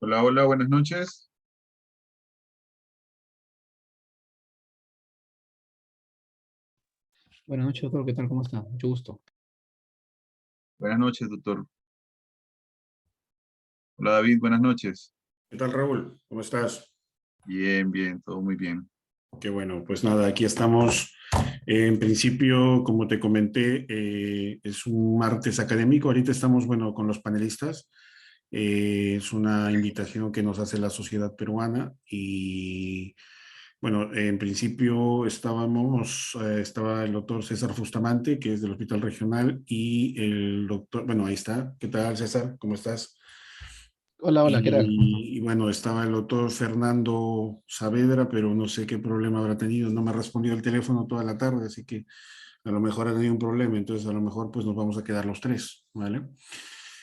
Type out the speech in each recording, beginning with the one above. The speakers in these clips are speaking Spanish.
Hola, hola, buenas noches. Buenas noches, doctor. ¿Qué tal? ¿Cómo está? Mucho gusto. Buenas noches, doctor. Hola, David, buenas noches. ¿Qué tal, Raúl? ¿Cómo estás? Bien, bien, todo muy bien. Qué bueno, pues nada, aquí estamos. En principio, como te comenté, es un martes académico. Ahorita estamos, bueno, con los panelistas. Es una invitación que nos hace la sociedad peruana y, bueno, en principio estaba el doctor César Bustamante, que es del Hospital Regional, y el doctor, bueno, ahí está. ¿Qué tal, César? ¿Cómo estás? Hola, hola, ¿qué tal? Y bueno, estaba el doctor Fernando Saavedra, pero no sé qué problema habrá tenido. No me ha respondido el teléfono toda la tarde, así que a lo mejor ha tenido un problema. Entonces, a lo mejor pues nos vamos a quedar los tres, ¿vale? En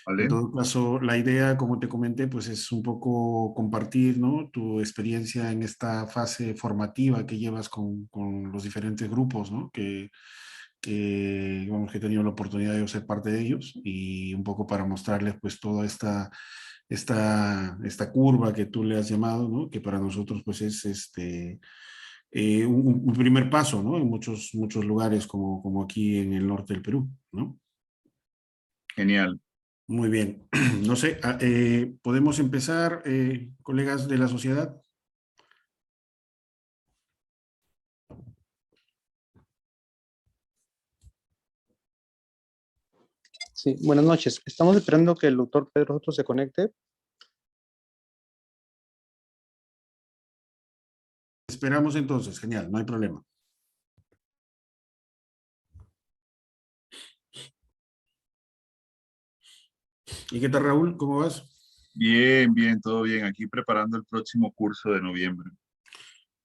¿Vale? todo caso, la idea, como te comenté, pues es un poco compartir, ¿no? Tu experiencia en esta fase formativa que llevas con los diferentes grupos, ¿no? Digamos, que he tenido la oportunidad de ser parte de ellos y un poco para mostrarles pues toda esta curva que tú le has llamado, ¿no? Que para nosotros pues es un primer paso, ¿no? En muchos lugares como aquí en el norte del Perú, ¿no? Genial. Muy bien. No sé, ¿podemos empezar, colegas de la sociedad? Sí, buenas noches. Estamos esperando que el doctor Pedro Soto se conecte. Esperamos entonces, genial, no hay problema. ¿Y qué tal, Raúl? ¿Cómo vas? Bien, bien, todo bien. Aquí preparando el próximo curso de noviembre.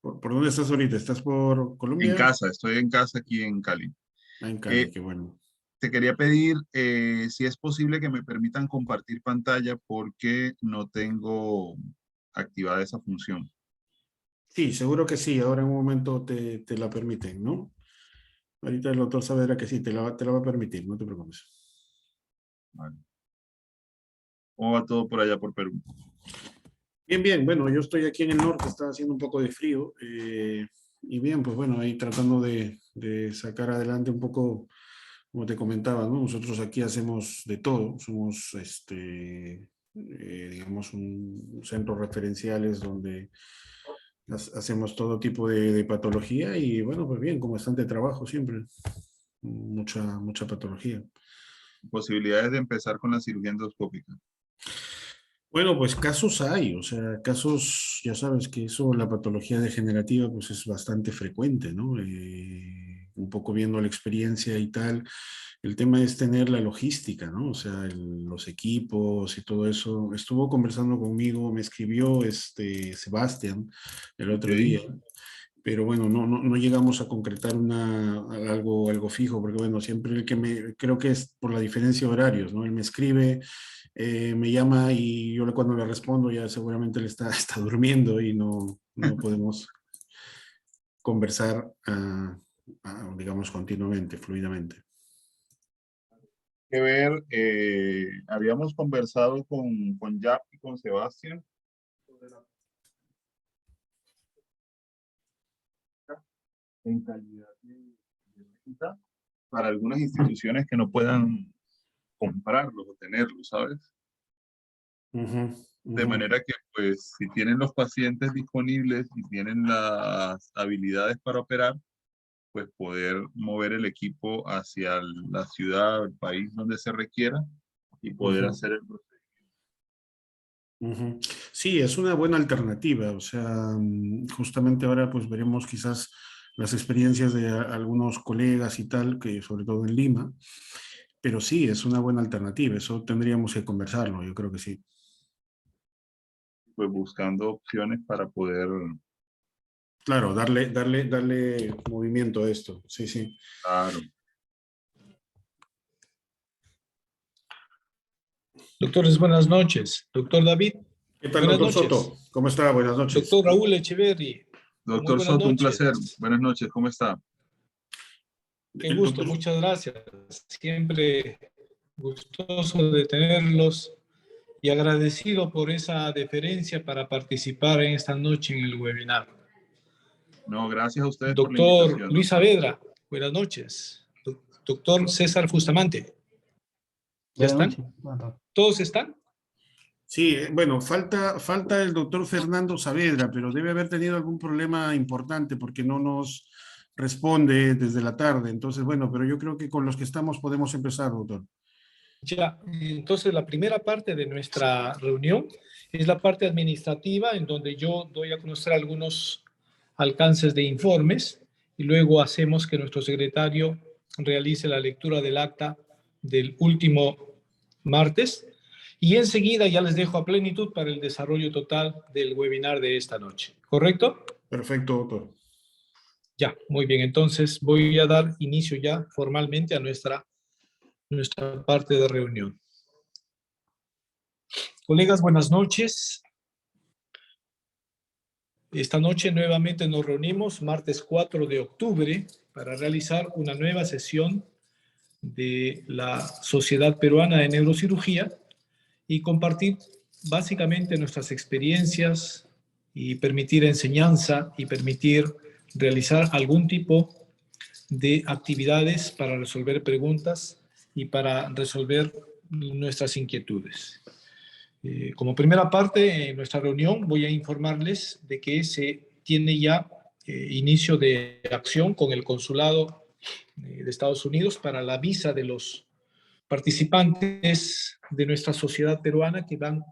¿Por dónde estás ahorita? ¿Estás por En Colombia? casa, estoy en casa aquí en Cali. Ah, en Eh, Cali, qué bueno. Te quería pedir si es posible que me permitan compartir pantalla porque no tengo activada esa función. Sí, seguro que sí. Ahora en un momento te la permiten, ¿no? Ahorita el doctor Saavedra que sí, te la va a permitir, no te preocupes. Vale. ¿Cómo va todo por allá por Perú? Bien, bien. Bueno, yo estoy aquí en el norte, está haciendo un poco de frío. Y bien, pues bueno, ahí tratando de sacar adelante un poco, como te comentaba, ¿no? Nosotros aquí hacemos de todo. Somos, digamos, un centro referenciales donde hacemos todo tipo de patología y bueno, pues bien, con bastante trabajo siempre. Mucha patología. Posibilidades de empezar con la cirugía endoscópica. Bueno, pues casos hay, o sea, casos, ya sabes que eso, la patología degenerativa, pues es bastante frecuente, ¿no? Un poco viendo la experiencia y tal, el tema es tener la logística, ¿no? O sea, los equipos y todo eso. Estuvo conversando conmigo, me escribió Sebastián el Ok. otro día, pero bueno, no llegamos a concretar algo fijo, porque bueno, siempre creo que es por la diferencia de horarios, ¿no? Él me escribe, me llama y yo cuando le respondo ya seguramente él está durmiendo y no podemos conversar, digamos, continuamente, fluidamente. Que ver, habíamos conversado con Jack y con Sebastián sobre la en calidad de renta para algunas instituciones que no puedan comprarlos o tenerlos, ¿sabes? Ujú, De ujú. manera que, pues, si tienen los pacientes disponibles y tienen las habilidades para operar, pues poder mover el equipo hacia la ciudad o el país donde se requiera y poder Ujú, hacer el proceso. ujú. Sí, es una buena alternativa. O sea, justamente ahora pues veremos quizás las experiencias de algunos colegas y tal, que sobre todo en Lima, pero sí, es una buena alternativa. Eso tendríamos que conversarlo, yo creo que sí. Pues buscando opciones para poder, Claro, darle movimiento a esto. Sí, sí. claro. Doctores, buenas noches. Doctor David, ¿Qué tal, buenas doctor noches. Soto? ¿Cómo está? Buenas noches. Doctor Raúl Echeverry, muy Doctor buenas Soto, un noches. placer. Buenas noches, ¿cómo está? Qué El gusto, doctor, muchas gracias. Siempre gustoso de tenerlos y agradecido por esa deferencia para participar en esta noche en el webinar. No, gracias a ustedes por la Doctor invitación. Luis Saavedra, buenas noches. Doctor César Bustamante, ¿ya Buenas están? noches. Bueno, ¿Todos están? Sí, bueno, falta el doctor Fernando Saavedra, pero debe haber tenido algún problema importante porque no nos responde desde la tarde. Entonces, bueno, pero yo creo que con los que estamos podemos empezar, doctor. Ya, entonces la primera parte de nuestra reunión es la parte administrativa, en donde yo doy a conocer algunos alcances de informes y luego hacemos que nuestro secretario realice la lectura del acta del último martes y enseguida ya les dejo a plenitud para el desarrollo total del webinar de esta noche. ¿Correcto? Perfecto, doctor. Ya, muy bien. Entonces voy a dar inicio ya formalmente a nuestra parte de reunión. Colegas, buenas noches. Esta noche nuevamente nos reunimos, martes 4 de octubre, para realizar una nueva sesión de la Sociedad Peruana de Neurocirugía y compartir básicamente nuestras experiencias y permitir enseñanza y permitir realizar algún tipo de actividades para resolver preguntas y para resolver nuestras inquietudes. Como primera parte en nuestra reunión voy a informarles de que se tiene ya inicio de acción con el Consulado de Estados Unidos para la visa de los participantes de nuestra sociedad peruana que van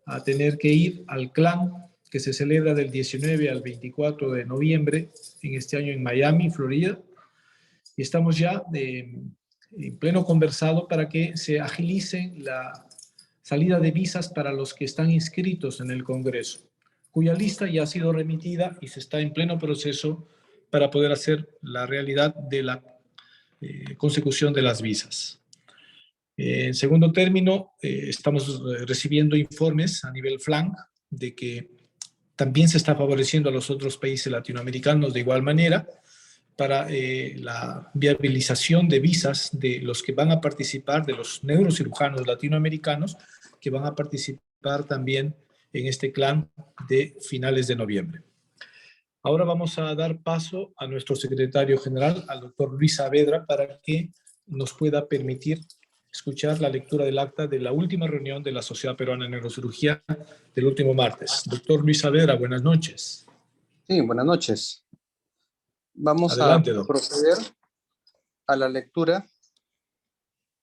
a tener que ir al CLAN que se celebra del 19 al 24 de noviembre en este año en Miami, Florida. Y estamos ya en pleno conversado para que se agilice la salida de visas para los que están inscritos en el Congreso, cuya lista ya ha sido remitida y se está en pleno proceso para poder hacer la realidad de la consecución de las visas. En segundo término, estamos recibiendo informes a nivel FLAN de que también se está favoreciendo a los otros países latinoamericanos de igual manera para la viabilización de visas de los que van a participar, de los neurocirujanos latinoamericanos que van a participar también en este CLAN de finales de noviembre. Ahora vamos a dar paso a nuestro secretario general, al doctor Luis Saavedra, para que nos pueda permitir escuchar la lectura del acta de la última reunión de la Sociedad Peruana de Neurocirugía del último martes. Doctor Luis Saavedra, buenas noches. Sí, buenas noches. Vamos Adelante, a doctor. proceder a la lectura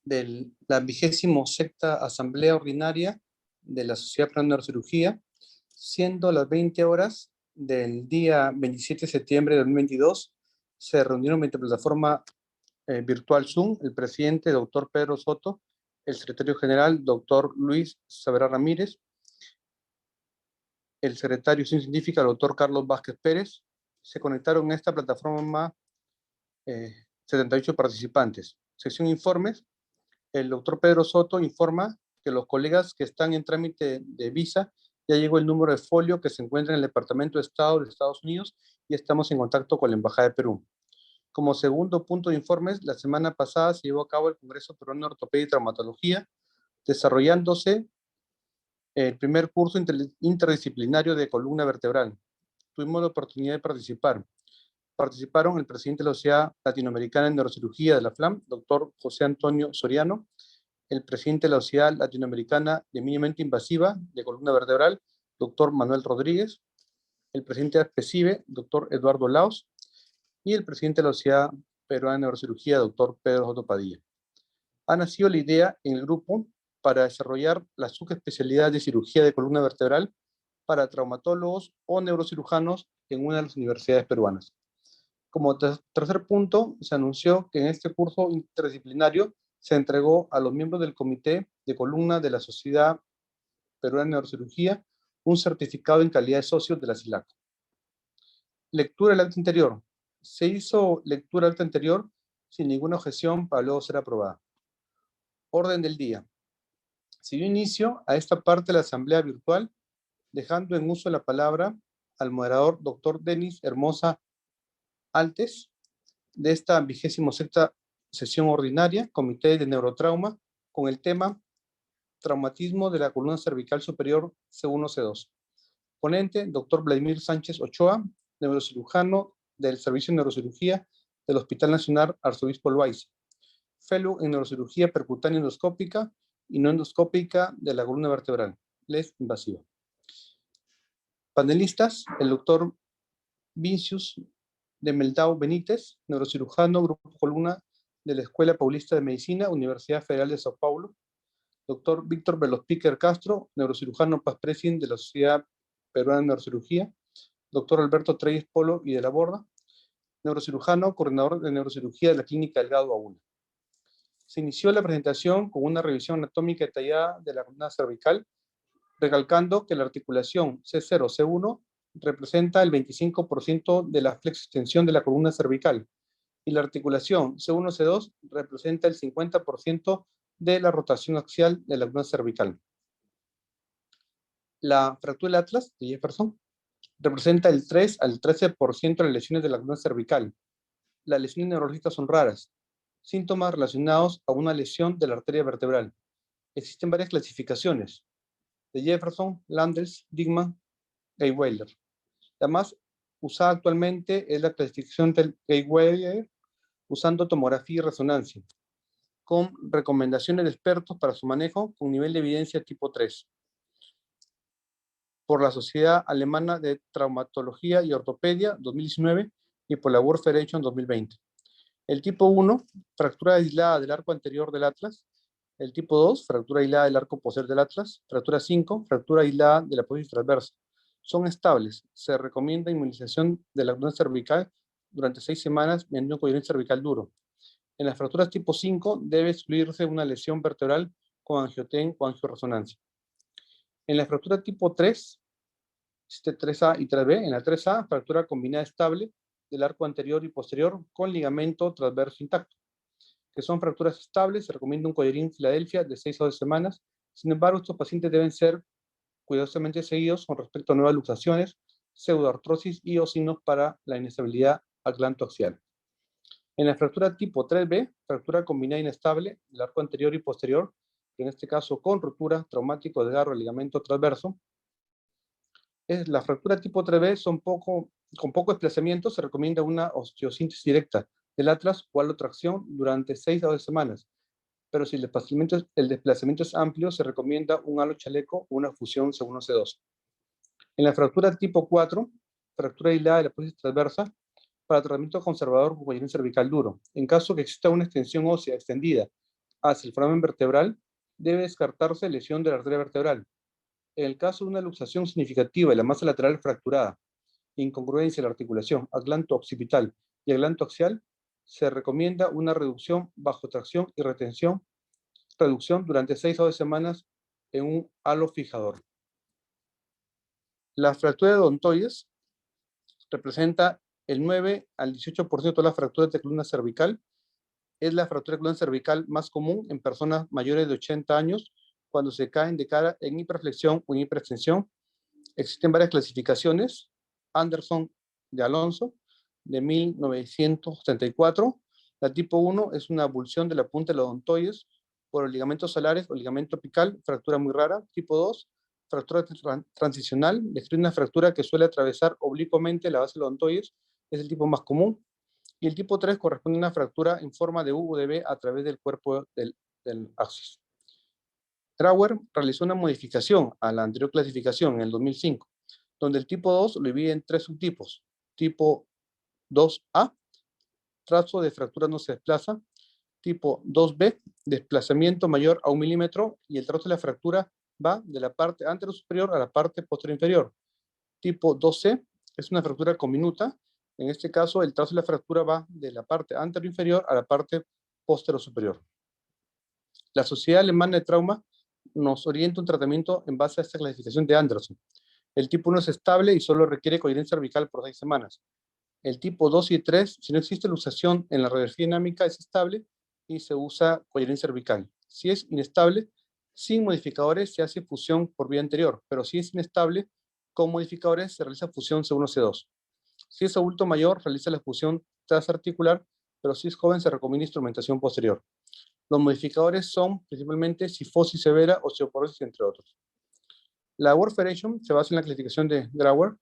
de la 26ª Asamblea Ordinaria de la Sociedad Peruana de Neurocirugía, siendo las 20 horas del día 27 de septiembre de 2022. Se reunieron mediante plataforma virtual Zoom el presidente, doctor Pedro Soto, el secretario general, doctor Luis Saavedra Ramírez, el secretario de Ciencia Científica, el doctor Carlos Vázquez Pérez. Se conectaron a esta plataforma 78 participantes. Sección informes. El doctor Pedro Soto informa que los colegas que están en trámite de visa ya llegó el número de folio que se encuentra en el Departamento de Estado de Estados Unidos y estamos en contacto con la Embajada de Perú. Como segundo punto de informes, la semana pasada se llevó a cabo el Congreso Peruano de Ortopedia y Traumatología, desarrollándose el primer curso interdisciplinario de columna vertebral. Tuvimos la oportunidad de participar. Participaron el presidente de la Sociedad Latinoamericana de Neurocirugía de la FLAM, doctor José Antonio Soriano, el presidente de la Sociedad Latinoamericana de Mínimamente Invasiva de Columna Vertebral, doctor Manuel Rodríguez, el presidente de ASPECIBE, doctor Eduardo Laos, y el presidente de la Sociedad Peruana de Neurocirugía, doctor Pedro Soto Padilla. Ha nacido la idea en el grupo para desarrollar la subespecialidad de cirugía de columna vertebral para traumatólogos o neurocirujanos en una de las universidades peruanas. Como tercer punto, se anunció que en este curso interdisciplinario se entregó a los miembros del Comité de Columna de la Sociedad Peruana de Neurocirugía un certificado en calidad de socios de la SILAC. Lectura del acta anterior. Se hizo lectura del acta anterior sin ninguna objeción para luego ser aprobada. Orden del día. Se dio inicio a esta parte de la asamblea virtual, dejando en uso la palabra al moderador doctor Denis Hermosa Altes, de esta 26ª sesión ordinaria, Comité de Neurotrauma, con el tema traumatismo de la columna cervical superior C1, C2. Ponente, doctor Vladimir Sánchez Ochoa, neurocirujano del Servicio de Neurocirugía del Hospital Nacional Arzobispo Loaiza. Fellow en neurocirugía percutánea endoscópica y no endoscópica de la columna vertebral, lez invasiva. Panelistas, el doctor Vincius de Meldau Benítez, neurocirujano, grupo columna de la Escuela Paulista de Medicina, Universidad Federal de Sao Paulo. Doctor Víctor Velospiker Castro, neurocirujano past president de la Sociedad Peruana de Neurocirugía. Doctor Alberto Treyes Polo y de la Borda, neurocirujano, coordinador de neurocirugía de la Clínica Delgado A1. Se inició la presentación con una revisión anatómica detallada de la columna cervical, recalcando que la articulación C0, C1 representa el 25% de la flexo-extensión de la columna cervical y la articulación C1, C2 representa el 50% de la rotación axial de la columna cervical. La fractura del atlas de Jefferson representa el 3 al 13% de las lesiones de la columna cervical. Las lesiones neurológicas son raras, síntomas relacionados a una lesión de la arteria vertebral. Existen varias clasificaciones de Jefferson, Landes, Digman, Geiweiler. La más usada actualmente es la clasificación del Geiweiler usando tomografía y resonancia, con recomendaciones de expertos para su manejo con nivel de evidencia tipo 3. Por la Sociedad Alemana de Traumatología y Ortopedia 2019 y por la World Federation 2020. El tipo 1, fractura aislada del arco anterior del atlas. El tipo 2, fractura aislada del arco posterior del atlas. Fractura 5, fractura aislada de la apófisis transversa. Son estables. Se recomienda inmunización de la columna cervical durante 6 semanas mediante un collar cervical duro. En las fracturas tipo 5 debe excluirse una lesión vertebral con angioten o angioresonancia. En la fractura tipo 3, 3A y 3B, en la 3A, fractura combinada estable del arco anterior y posterior con ligamento transverso intacto. Que son fracturas estables, se recomienda un collarín Filadelfia de 6 a 12 semanas. Sin embargo, estos pacientes deben ser cuidadosamente seguidos con respecto a nuevas luxaciones, pseudoartrosis y o signos para la inestabilidad atlantoaxial. En la fractura tipo 3B, fractura combinada inestable del arco anterior y posterior, en este caso con ruptura, traumático, desgarro del ligamento transverso. La fractura tipo 3B con poco desplazamiento, se recomienda una osteosíntesis directa del atlas o alotracción durante 6 a 12 semanas. Pero si el desplazamiento es amplio, se recomienda un alochaleco o una fusión C1, C2. En la fractura tipo 4, fractura aislada de la apófisis transversa, para tratamiento conservador con collarín cervical duro. En caso que exista una extensión ósea extendida hacia el foramen vertebral, debe descartarse lesión de la arteria vertebral. En el caso de una luxación significativa de la masa lateral fracturada, incongruencia de la articulación atlanto-occipital y atlantoaxial, se recomienda una reducción bajo tracción y reducción durante 6 a 12 semanas en un halo fijador. La fractura de odontoides representa el 9 al 18% de todas las fracturas de columna cervical. Es la fractura de columna cervical más común en personas mayores de 80 años cuando se caen de cara en hiperflexión o en hiperextensión. Existen varias clasificaciones. Anderson de Alonso, de 1974. La tipo 1 es una abulsión de la punta de los odontoides por el ligamento salares o ligamento apical, fractura muy rara. Tipo 2, fractura transicional, describe una fractura que suele atravesar oblicuamente la base de los odontoides, es el tipo más común. Y el tipo 3 corresponde a una fractura en forma de U o de B a través del cuerpo del axis. Trauer realizó una modificación a la anterior clasificación en el 2005, donde el tipo 2 lo divide en 3 subtipos. Tipo 2A, trazo de fractura no se desplaza. Tipo 2B, desplazamiento mayor a 1 milímetro y el trazo de la fractura va de la parte anterior superior a la parte posterior inferior. Tipo 2C es una fractura conminuta. En este caso, el trazo de la fractura va de la parte anterior inferior a la parte posterior superior. La Sociedad Alemana de Trauma nos orienta un tratamiento en base a esta clasificación de Anderson. El tipo 1 es estable y solo requiere collarín cervical por 6 semanas. El tipo 2 y 3, si no existe luxación en la radiografía dinámica, es estable y se usa collarín cervical. Si es inestable, sin modificadores se hace fusión por vía anterior, pero si es inestable, con modificadores se realiza fusión C1, C2. Si es adulto mayor, realiza la fusión transarticular, pero si es joven se recomienda instrumentación posterior. Los modificadores son principalmente cifosis severa, osteoporosis, entre otros. La warfarin se basa en la clasificación de Grauer.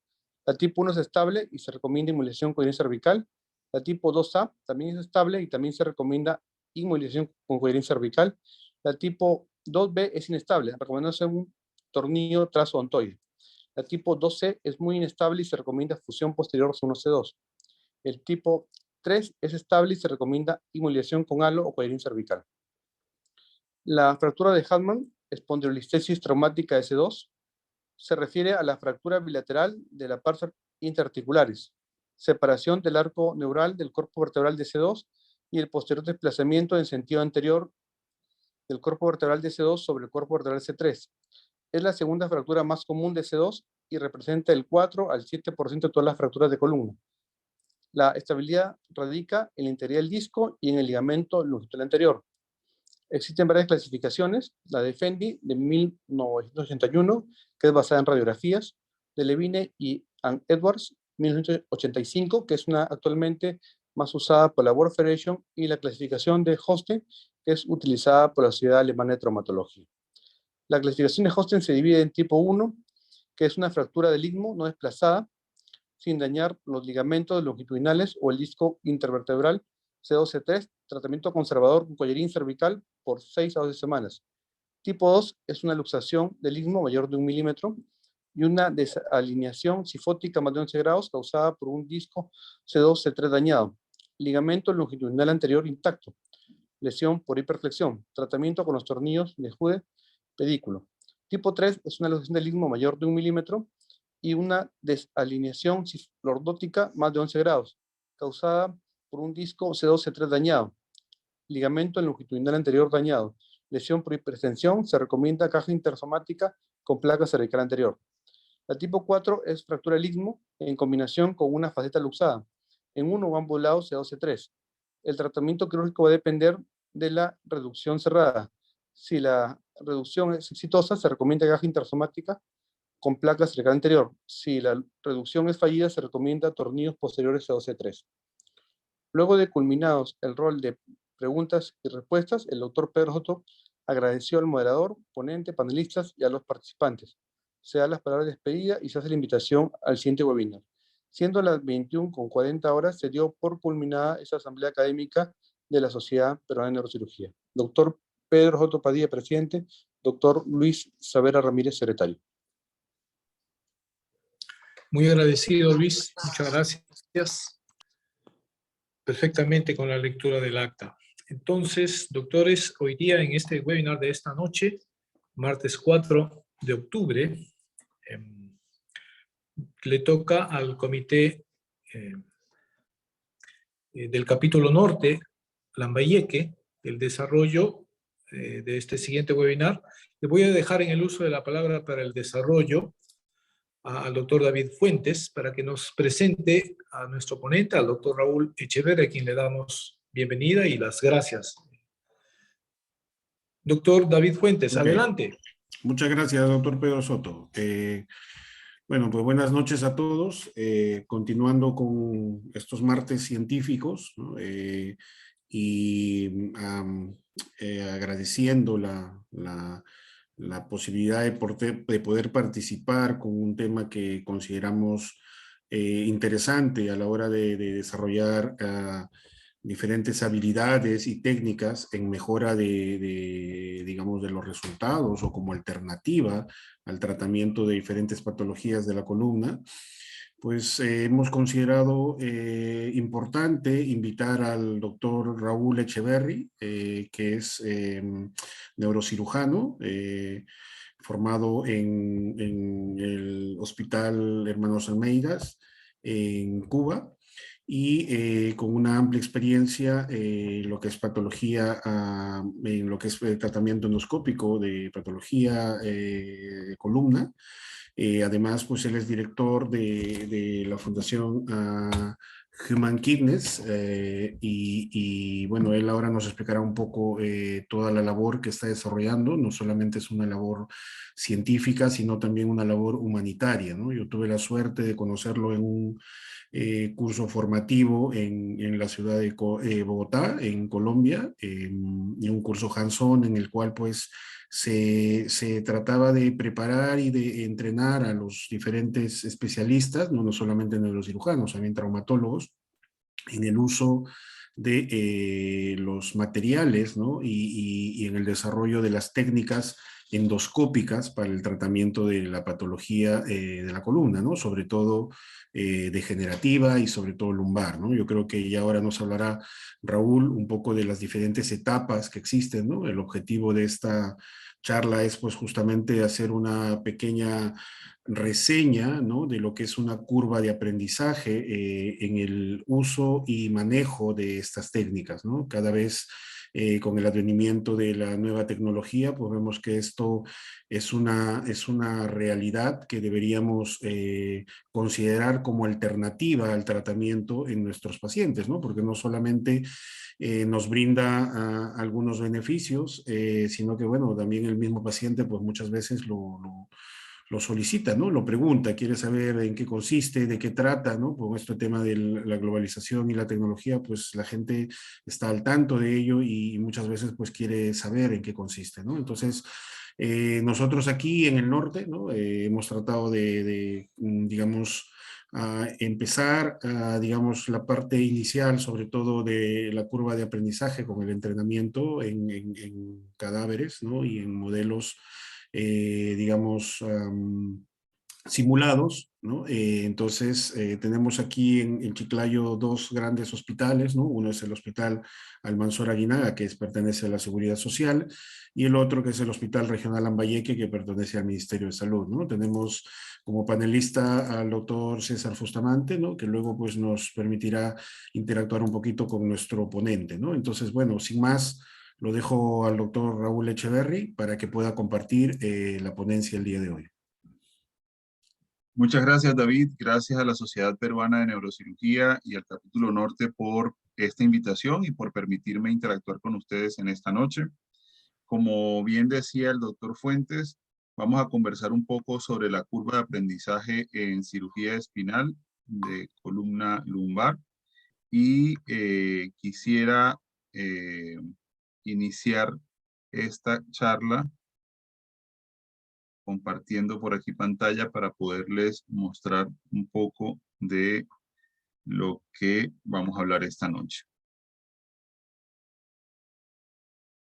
La tipo 1 es estable y se recomienda inmovilización con coherencia cervical. La tipo 2A también es estable y también se recomienda inmovilización con coherencia cervical. La tipo 2B es inestable, recomendándose un tornillo trasoontoide. La tipo 2C es muy inestable y se recomienda fusión posterior C1-C2. El tipo 3 es estable y se recomienda inmovilización con halo o coherencia cervical. La fractura de Hartmann, espondilolistesis traumática S2, se refiere a la fractura bilateral de la parte interarticulares, separación del arco neural del cuerpo vertebral de C2 y el posterior desplazamiento en sentido anterior del cuerpo vertebral de C2 sobre el cuerpo vertebral C3. Es la segunda fractura más común de C2 y representa el 4 al 7% de todas las fracturas de columna. La estabilidad radica en la integridad del disco y en el ligamento longitudinal anterior. Existen varias clasificaciones, la de Fendi de 1981, que es basada en radiografías, de Levine y Edwards, 1985, que es una actualmente más usada por la World Federation, y la clasificación de Hosten, que es utilizada por la Sociedad Alemana de Traumatología. La clasificación de Hosten se divide en tipo 1, que es una fractura del istmo no desplazada, sin dañar los ligamentos longitudinales o el disco intervertebral. C2-C3, tratamiento conservador con collarín cervical por 6 a 12 semanas. Tipo 2 es una luxación del istmo mayor de 1 milímetro y una desalineación cifótica más de 11 grados causada por un disco C2-C3 dañado. Ligamento longitudinal anterior intacto. Lesión por hiperflexión. Tratamiento con los tornillos de Jude, pedículo. Tipo 3 es una luxación del istmo mayor de 1 milímetro y una desalineación lordótica más de 11 grados, causada por un disco C2-C3 dañado, ligamento longitudinal anterior dañado, lesión por hipertensión, se recomienda caja intersomática con placa cervical anterior. La tipo 4 es fractura del istmo en combinación con una faceta luxada, en uno o ambos lados C2-C3. El tratamiento quirúrgico va a depender de la reducción cerrada. Si la reducción es exitosa, se recomienda caja intersomática con placa cervical anterior. Si la reducción es fallida, se recomienda tornillos posteriores C2-C3. Luego de culminados el rol de preguntas y respuestas, el doctor Pedro Soto agradeció al moderador, ponente, panelistas y a los participantes. Se dan las palabras de despedida y se hace la invitación al siguiente webinar. Siendo las 21:40, se dio por culminada esta asamblea académica de la Sociedad Peruana de Neurocirugía. Doctor Pedro Soto Padilla, presidente. Doctor Luis Savera Ramírez, secretario. Muy agradecido, Luis. Muchas gracias. Perfectamente con la lectura del acta. Entonces, doctores, hoy día en este webinar de esta noche, martes 4 de octubre, le toca al comité del capítulo norte, Lambayeque, el desarrollo de este siguiente webinar. Le voy a dejar en el uso de la palabra para el desarrollo al doctor David Fuentes para que nos presente a nuestro ponente, al doctor Raúl Echeverri, a quien le damos bienvenida y las gracias. Doctor David Fuentes, adelante. Muchas gracias, doctor Pedro Soto. Bueno, pues buenas noches a todos. Continuando con estos martes científicos, ¿no? Agradeciendo la posibilidad de poder participar con un tema que consideramos interesante a la hora de desarrollar diferentes habilidades y técnicas en mejora digamos, de los resultados o como alternativa al tratamiento de diferentes patologías de la columna. Pues hemos considerado importante invitar al doctor Raúl Echeverri, que es neurocirujano, formado en el Hospital Hermanos Almeidas, en Cuba, y con una amplia experiencia en lo que es patología, en lo que es tratamiento endoscópico de patología de columna. Además, pues él es director de la Fundación Human Kidneys y bueno, él ahora nos explicará un poco toda la labor que está desarrollando. No solamente es una labor científica, sino también una labor humanitaria, ¿no? Yo tuve la suerte de conocerlo en curso formativo en la ciudad de Bogotá, en Colombia, y un curso hands-on en el cual pues se trataba de preparar y de entrenar a los diferentes especialistas, no solamente neurocirujanos, también traumatólogos, en el uso de los materiales, ¿no? Y en el desarrollo de las técnicas endoscópicas para el tratamiento de la patología de la columna, ¿no? Sobre todo degenerativa y sobre todo lumbar, ¿no? Yo creo que ya ahora nos hablará Raúl un poco de las diferentes etapas que existen, ¿no? El objetivo de esta charla es pues justamente hacer una pequeña reseña, ¿no? De lo que es una curva de aprendizaje en el uso y manejo de estas técnicas, ¿no? Cada vez con el advenimiento de la nueva tecnología, pues vemos que esto es una realidad que deberíamos considerar como alternativa al tratamiento en nuestros pacientes, ¿no? Porque no solamente nos brinda algunos beneficios, sino que, bueno, también el mismo paciente, pues muchas veces lo solicita, ¿no? Lo pregunta, quiere saber en qué consiste, de qué trata, ¿no? Con este tema de la globalización y la tecnología, pues la gente está al tanto de ello y muchas veces pues quiere saber en qué consiste, ¿no? Entonces, nosotros aquí en el norte, ¿no? Hemos tratado digamos, empezar, digamos, la parte inicial, sobre todo de la curva de aprendizaje con el entrenamiento en cadáveres, ¿no? Y en modelos digamos, simulados, ¿no? Entonces, tenemos aquí en Chiclayo dos grandes hospitales, ¿no? Uno es el Hospital Almanzor Aguinaga, que pertenece a la Seguridad Social, y el otro que es el Hospital Regional Lambayeque, que pertenece al Ministerio de Salud, ¿no? Tenemos como panelista al doctor César Fustamante, ¿no? Que luego pues nos permitirá interactuar un poquito con nuestro ponente, ¿no? Entonces, bueno, sin más, lo dejo al doctor Raúl Echeverry para que pueda compartir la ponencia el día de hoy. Muchas gracias, David. Gracias a la Sociedad Peruana de Neurocirugía y al Capítulo Norte por esta invitación y por permitirme interactuar con ustedes en esta noche. Como bien decía el doctor Fuentes, vamos a conversar un poco sobre la curva de aprendizaje en cirugía espinal de columna lumbar y quisiera iniciar esta charla compartiendo por aquí pantalla para poderles mostrar un poco de lo que vamos a hablar esta noche.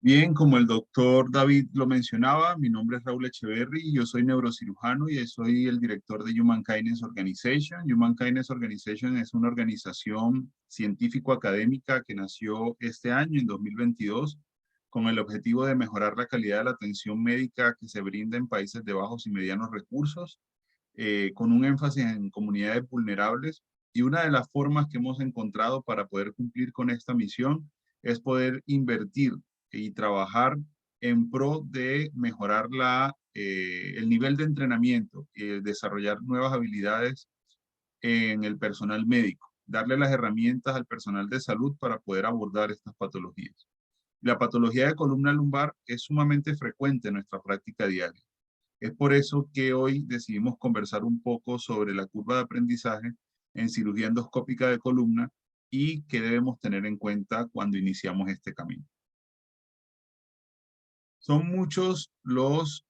Bien, como el doctor David lo mencionaba, mi nombre es Raúl Echeverry y yo soy neurocirujano y soy el director de Human Kindness Organization. Human Kindness Organization es una organización científico-académica que nació este año, en 2022, con el objetivo de mejorar la calidad de la atención médica que se brinda en países de bajos y medianos recursos, con un énfasis en comunidades vulnerables. Y una de las formas que hemos encontrado para poder cumplir con esta misión es poder invertir y trabajar en pro de mejorar el nivel de entrenamiento y desarrollar nuevas habilidades en el personal médico, darle las herramientas al personal de salud para poder abordar estas patologías. La patología de columna lumbar es sumamente frecuente en nuestra práctica diaria. Es por eso que hoy decidimos conversar un poco sobre la curva de aprendizaje en cirugía endoscópica de columna y qué debemos tener en cuenta cuando iniciamos este camino. Son muchos los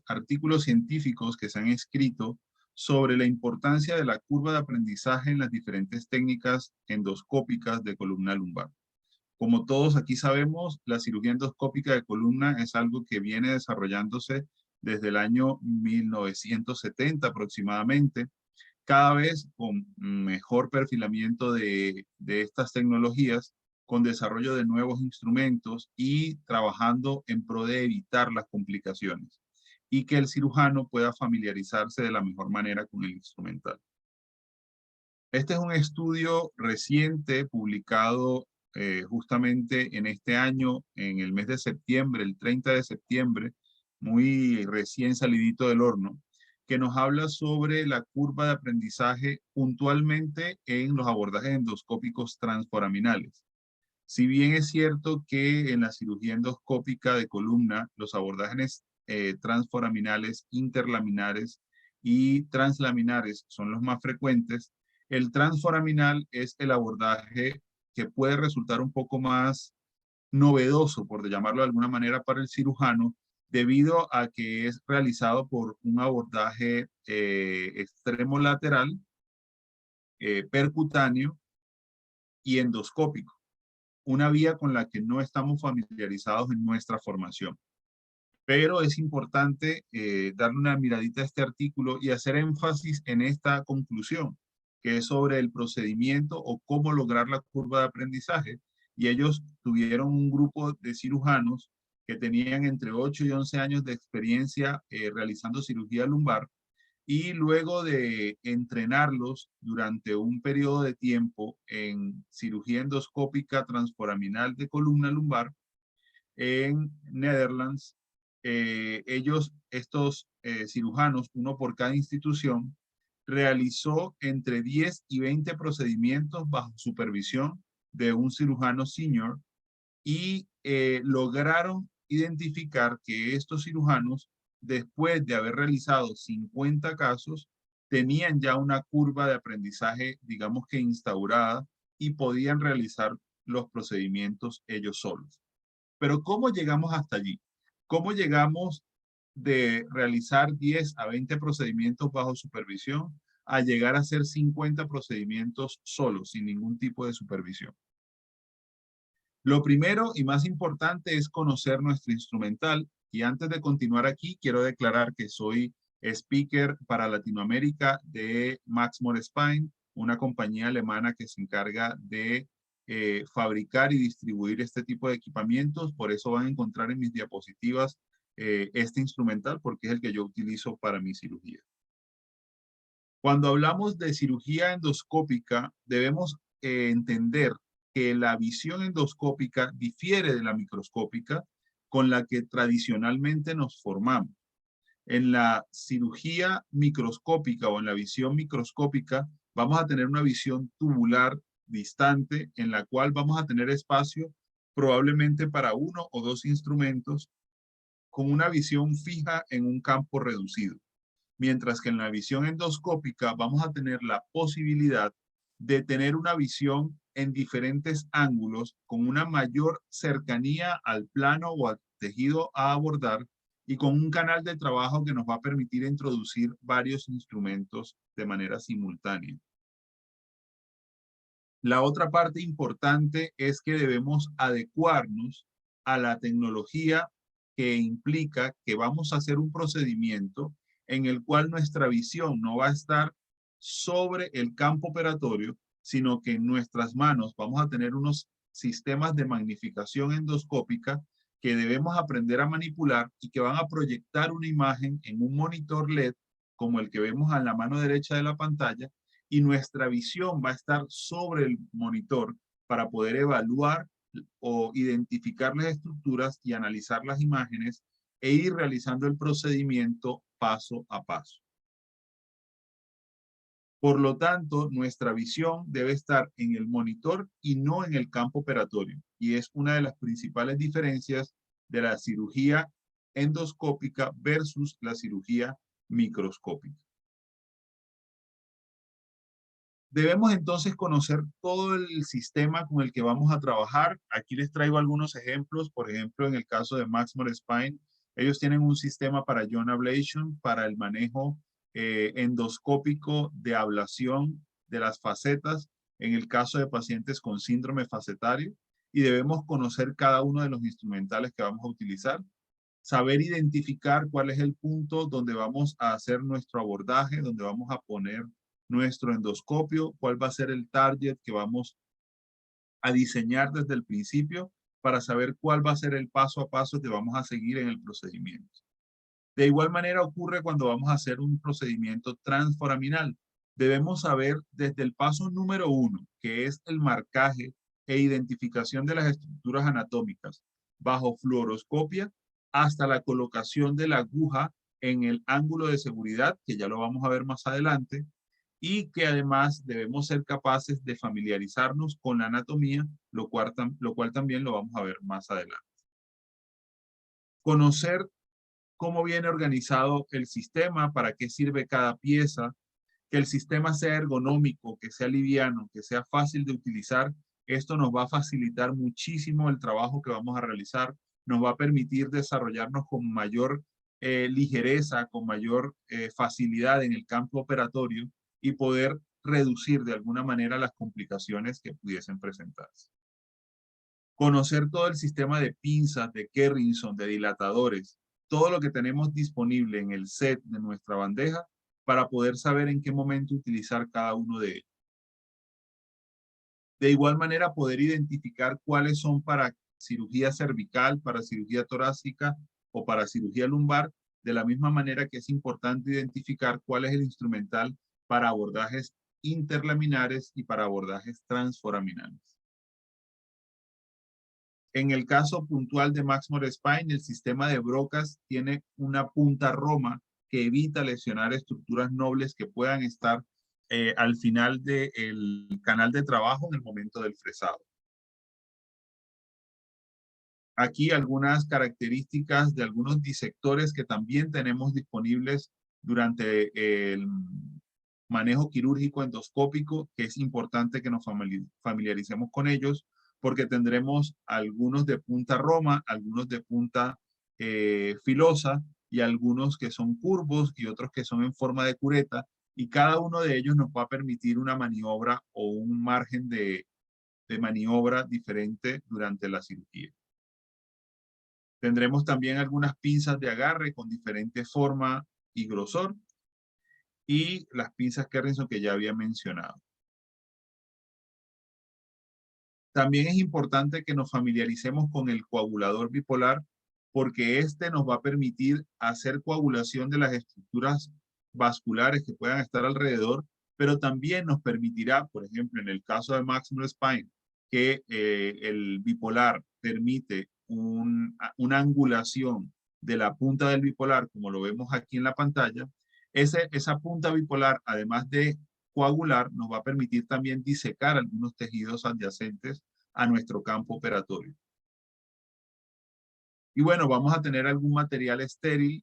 artículos científicos que se han escrito sobre la importancia de la curva de aprendizaje en las diferentes técnicas endoscópicas de columna lumbar. Como todos aquí sabemos, la cirugía endoscópica de columna es algo que viene desarrollándose desde el año 1970 aproximadamente, cada vez con mejor perfilamiento de estas tecnologías, con desarrollo de nuevos instrumentos y trabajando en pro de evitar las complicaciones y que el cirujano pueda familiarizarse de la mejor manera con el instrumental. Este es un estudio reciente publicado justamente en este año, en el mes de septiembre, el 30 de septiembre, muy recién salidito del horno, que nos habla sobre la curva de aprendizaje puntualmente en los abordajes endoscópicos transforaminales. Si bien es cierto que en la cirugía endoscópica de columna, los abordajes transforaminales interlaminares y translaminares son los más frecuentes. El transforaminal es el abordaje que puede resultar un poco más novedoso, por llamarlo de alguna manera, para el cirujano, debido a que es realizado por un abordaje extremo lateral, percutáneo y endoscópico, una vía con la que no estamos familiarizados en nuestra formación. Pero es importante darle una miradita a este artículo y hacer énfasis en esta conclusión, que es sobre el procedimiento o cómo lograr la curva de aprendizaje. Y ellos tuvieron un grupo de cirujanos que tenían entre 8 y 11 años de experiencia realizando cirugía lumbar, y luego de entrenarlos durante un periodo de tiempo en cirugía endoscópica transforaminal de columna lumbar en Netherlands, estos cirujanos, uno por cada institución, realizó entre 10 y 20 procedimientos bajo supervisión de un cirujano senior y lograron identificar que estos cirujanos, después de haber realizado 50 casos, tenían ya una curva de aprendizaje, digamos que instaurada, y podían realizar los procedimientos ellos solos. Pero ¿cómo llegamos hasta allí? ¿Cómo llegamos de realizar 10 a 20 procedimientos bajo supervisión a llegar a hacer 50 procedimientos solos, sin ningún tipo de supervisión? Lo primero y más importante es conocer nuestro instrumental. Y antes de continuar aquí, quiero declarar que soy speaker para Latinoamérica de Maxmore Spine, una compañía alemana que se encarga de fabricar y distribuir este tipo de equipamientos. Por eso van a encontrar en mis diapositivas este instrumental, porque es el que yo utilizo para mi cirugía. Cuando hablamos de cirugía endoscópica, debemos entender que la visión endoscópica difiere de la microscópica, con la que tradicionalmente nos formamos. En la cirugía microscópica o en la visión microscópica vamos a tener una visión tubular distante, en la cual vamos a tener espacio probablemente para 1 o 2 instrumentos, con una visión fija en un campo reducido. Mientras que en la visión endoscópica vamos a tener la posibilidad de tener una visión en diferentes ángulos con una mayor cercanía al plano o al tejido a abordar, y con un canal de trabajo que nos va a permitir introducir varios instrumentos de manera simultánea. La otra parte importante es que debemos adecuarnos a la tecnología, que implica que vamos a hacer un procedimiento en el cual nuestra visión no va a estar sobre el campo operatorio, sino que en nuestras manos vamos a tener unos sistemas de magnificación endoscópica que debemos aprender a manipular y que van a proyectar una imagen en un monitor LED como el que vemos a la mano derecha de la pantalla, y nuestra visión va a estar sobre el monitor para poder evaluar o identificar las estructuras y analizar las imágenes e ir realizando el procedimiento paso a paso. Por lo tanto, nuestra visión debe estar en el monitor y no en el campo operatorio, y es una de las principales diferencias de la cirugía endoscópica versus la cirugía microscópica. Debemos entonces conocer todo el sistema con el que vamos a trabajar. Aquí les traigo algunos ejemplos. Por ejemplo, en el caso de Maxmore Spine, ellos tienen un sistema para Joint Ablation, para el manejo endoscópico de ablación de las facetas, en el caso de pacientes con síndrome facetario, y debemos conocer cada uno de los instrumentales que vamos a utilizar, saber identificar cuál es el punto donde vamos a hacer nuestro abordaje, donde vamos a poner nuestro endoscopio, cuál va a ser el target que vamos a diseñar desde el principio, para saber cuál va a ser el paso a paso que vamos a seguir en el procedimiento. De igual manera ocurre cuando vamos a hacer un procedimiento transforaminal. Debemos saber desde el paso número 1, que es el marcaje e identificación de las estructuras anatómicas bajo fluoroscopia, hasta la colocación de la aguja en el ángulo de seguridad, que ya lo vamos a ver más adelante, y que además debemos ser capaces de familiarizarnos con la anatomía, lo cual también lo vamos a ver más adelante. Conocer cómo viene organizado el sistema, para qué sirve cada pieza, que el sistema sea ergonómico, que sea liviano, que sea fácil de utilizar. Esto nos va a facilitar muchísimo el trabajo que vamos a realizar, nos va a permitir desarrollarnos con mayor ligereza, con mayor facilidad en el campo operatorio y poder reducir de alguna manera las complicaciones que pudiesen presentarse. Conocer todo el sistema de pinzas, de Kerrinson, de dilatadores, todo lo que tenemos disponible en el set de nuestra bandeja para poder saber en qué momento utilizar cada uno de ellos. De igual manera, poder identificar cuáles son para cirugía cervical, para cirugía torácica o para cirugía lumbar, de la misma manera que es importante identificar cuál es el instrumental para abordajes interlaminares y para abordajes transforaminales. En el caso puntual de Maximor Spine, el sistema de Brocas tiene una punta roma que evita lesionar estructuras nobles que puedan estar al final del canal de trabajo en el momento del fresado. Aquí algunas características de algunos disectores que también tenemos disponibles durante el manejo quirúrgico endoscópico, que es importante que nos familiaricemos con ellos, porque tendremos algunos de punta roma, algunos de punta filosa y algunos que son curvos y otros que son en forma de cureta, y cada uno de ellos nos va a permitir una maniobra o un margen de maniobra diferente durante la cirugía. Tendremos también algunas pinzas de agarre con diferente forma y grosor y las pinzas Kerrinson que ya había mencionado. También es importante que nos familiaricemos con el coagulador bipolar porque este nos va a permitir hacer coagulación de las estructuras vasculares que puedan estar alrededor, pero también nos permitirá, por ejemplo, en el caso de Maximor Spine, que el bipolar permite una angulación de la punta del bipolar, como lo vemos aquí en la pantalla. Esa punta bipolar, además de coagular, nos va a permitir también disecar algunos tejidos adyacentes a nuestro campo operatorio. Y bueno, vamos a tener algún material estéril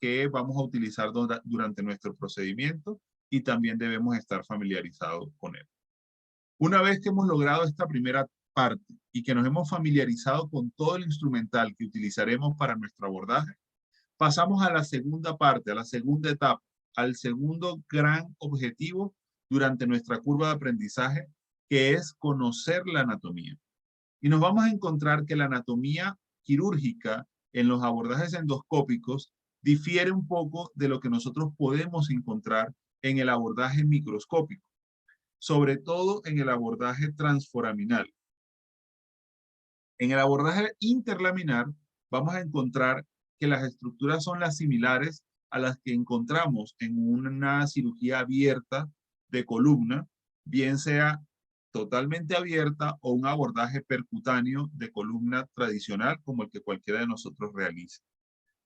que vamos a utilizar durante nuestro procedimiento y también debemos estar familiarizados con él. Una vez que hemos logrado esta primera parte y que nos hemos familiarizado con todo el instrumental que utilizaremos para nuestro abordaje, pasamos a la segunda parte, a la segunda etapa, al segundo gran objetivo durante nuestra curva de aprendizaje, que es conocer la anatomía. Y nos vamos a encontrar que la anatomía quirúrgica en los abordajes endoscópicos difiere un poco de lo que nosotros podemos encontrar en el abordaje microscópico, sobre todo en el abordaje transforaminal. En el abordaje interlaminar vamos a encontrar que las estructuras son las similares a las que encontramos en una cirugía abierta de columna, bien sea totalmente abierta o un abordaje percutáneo de columna tradicional como el que cualquiera de nosotros realiza.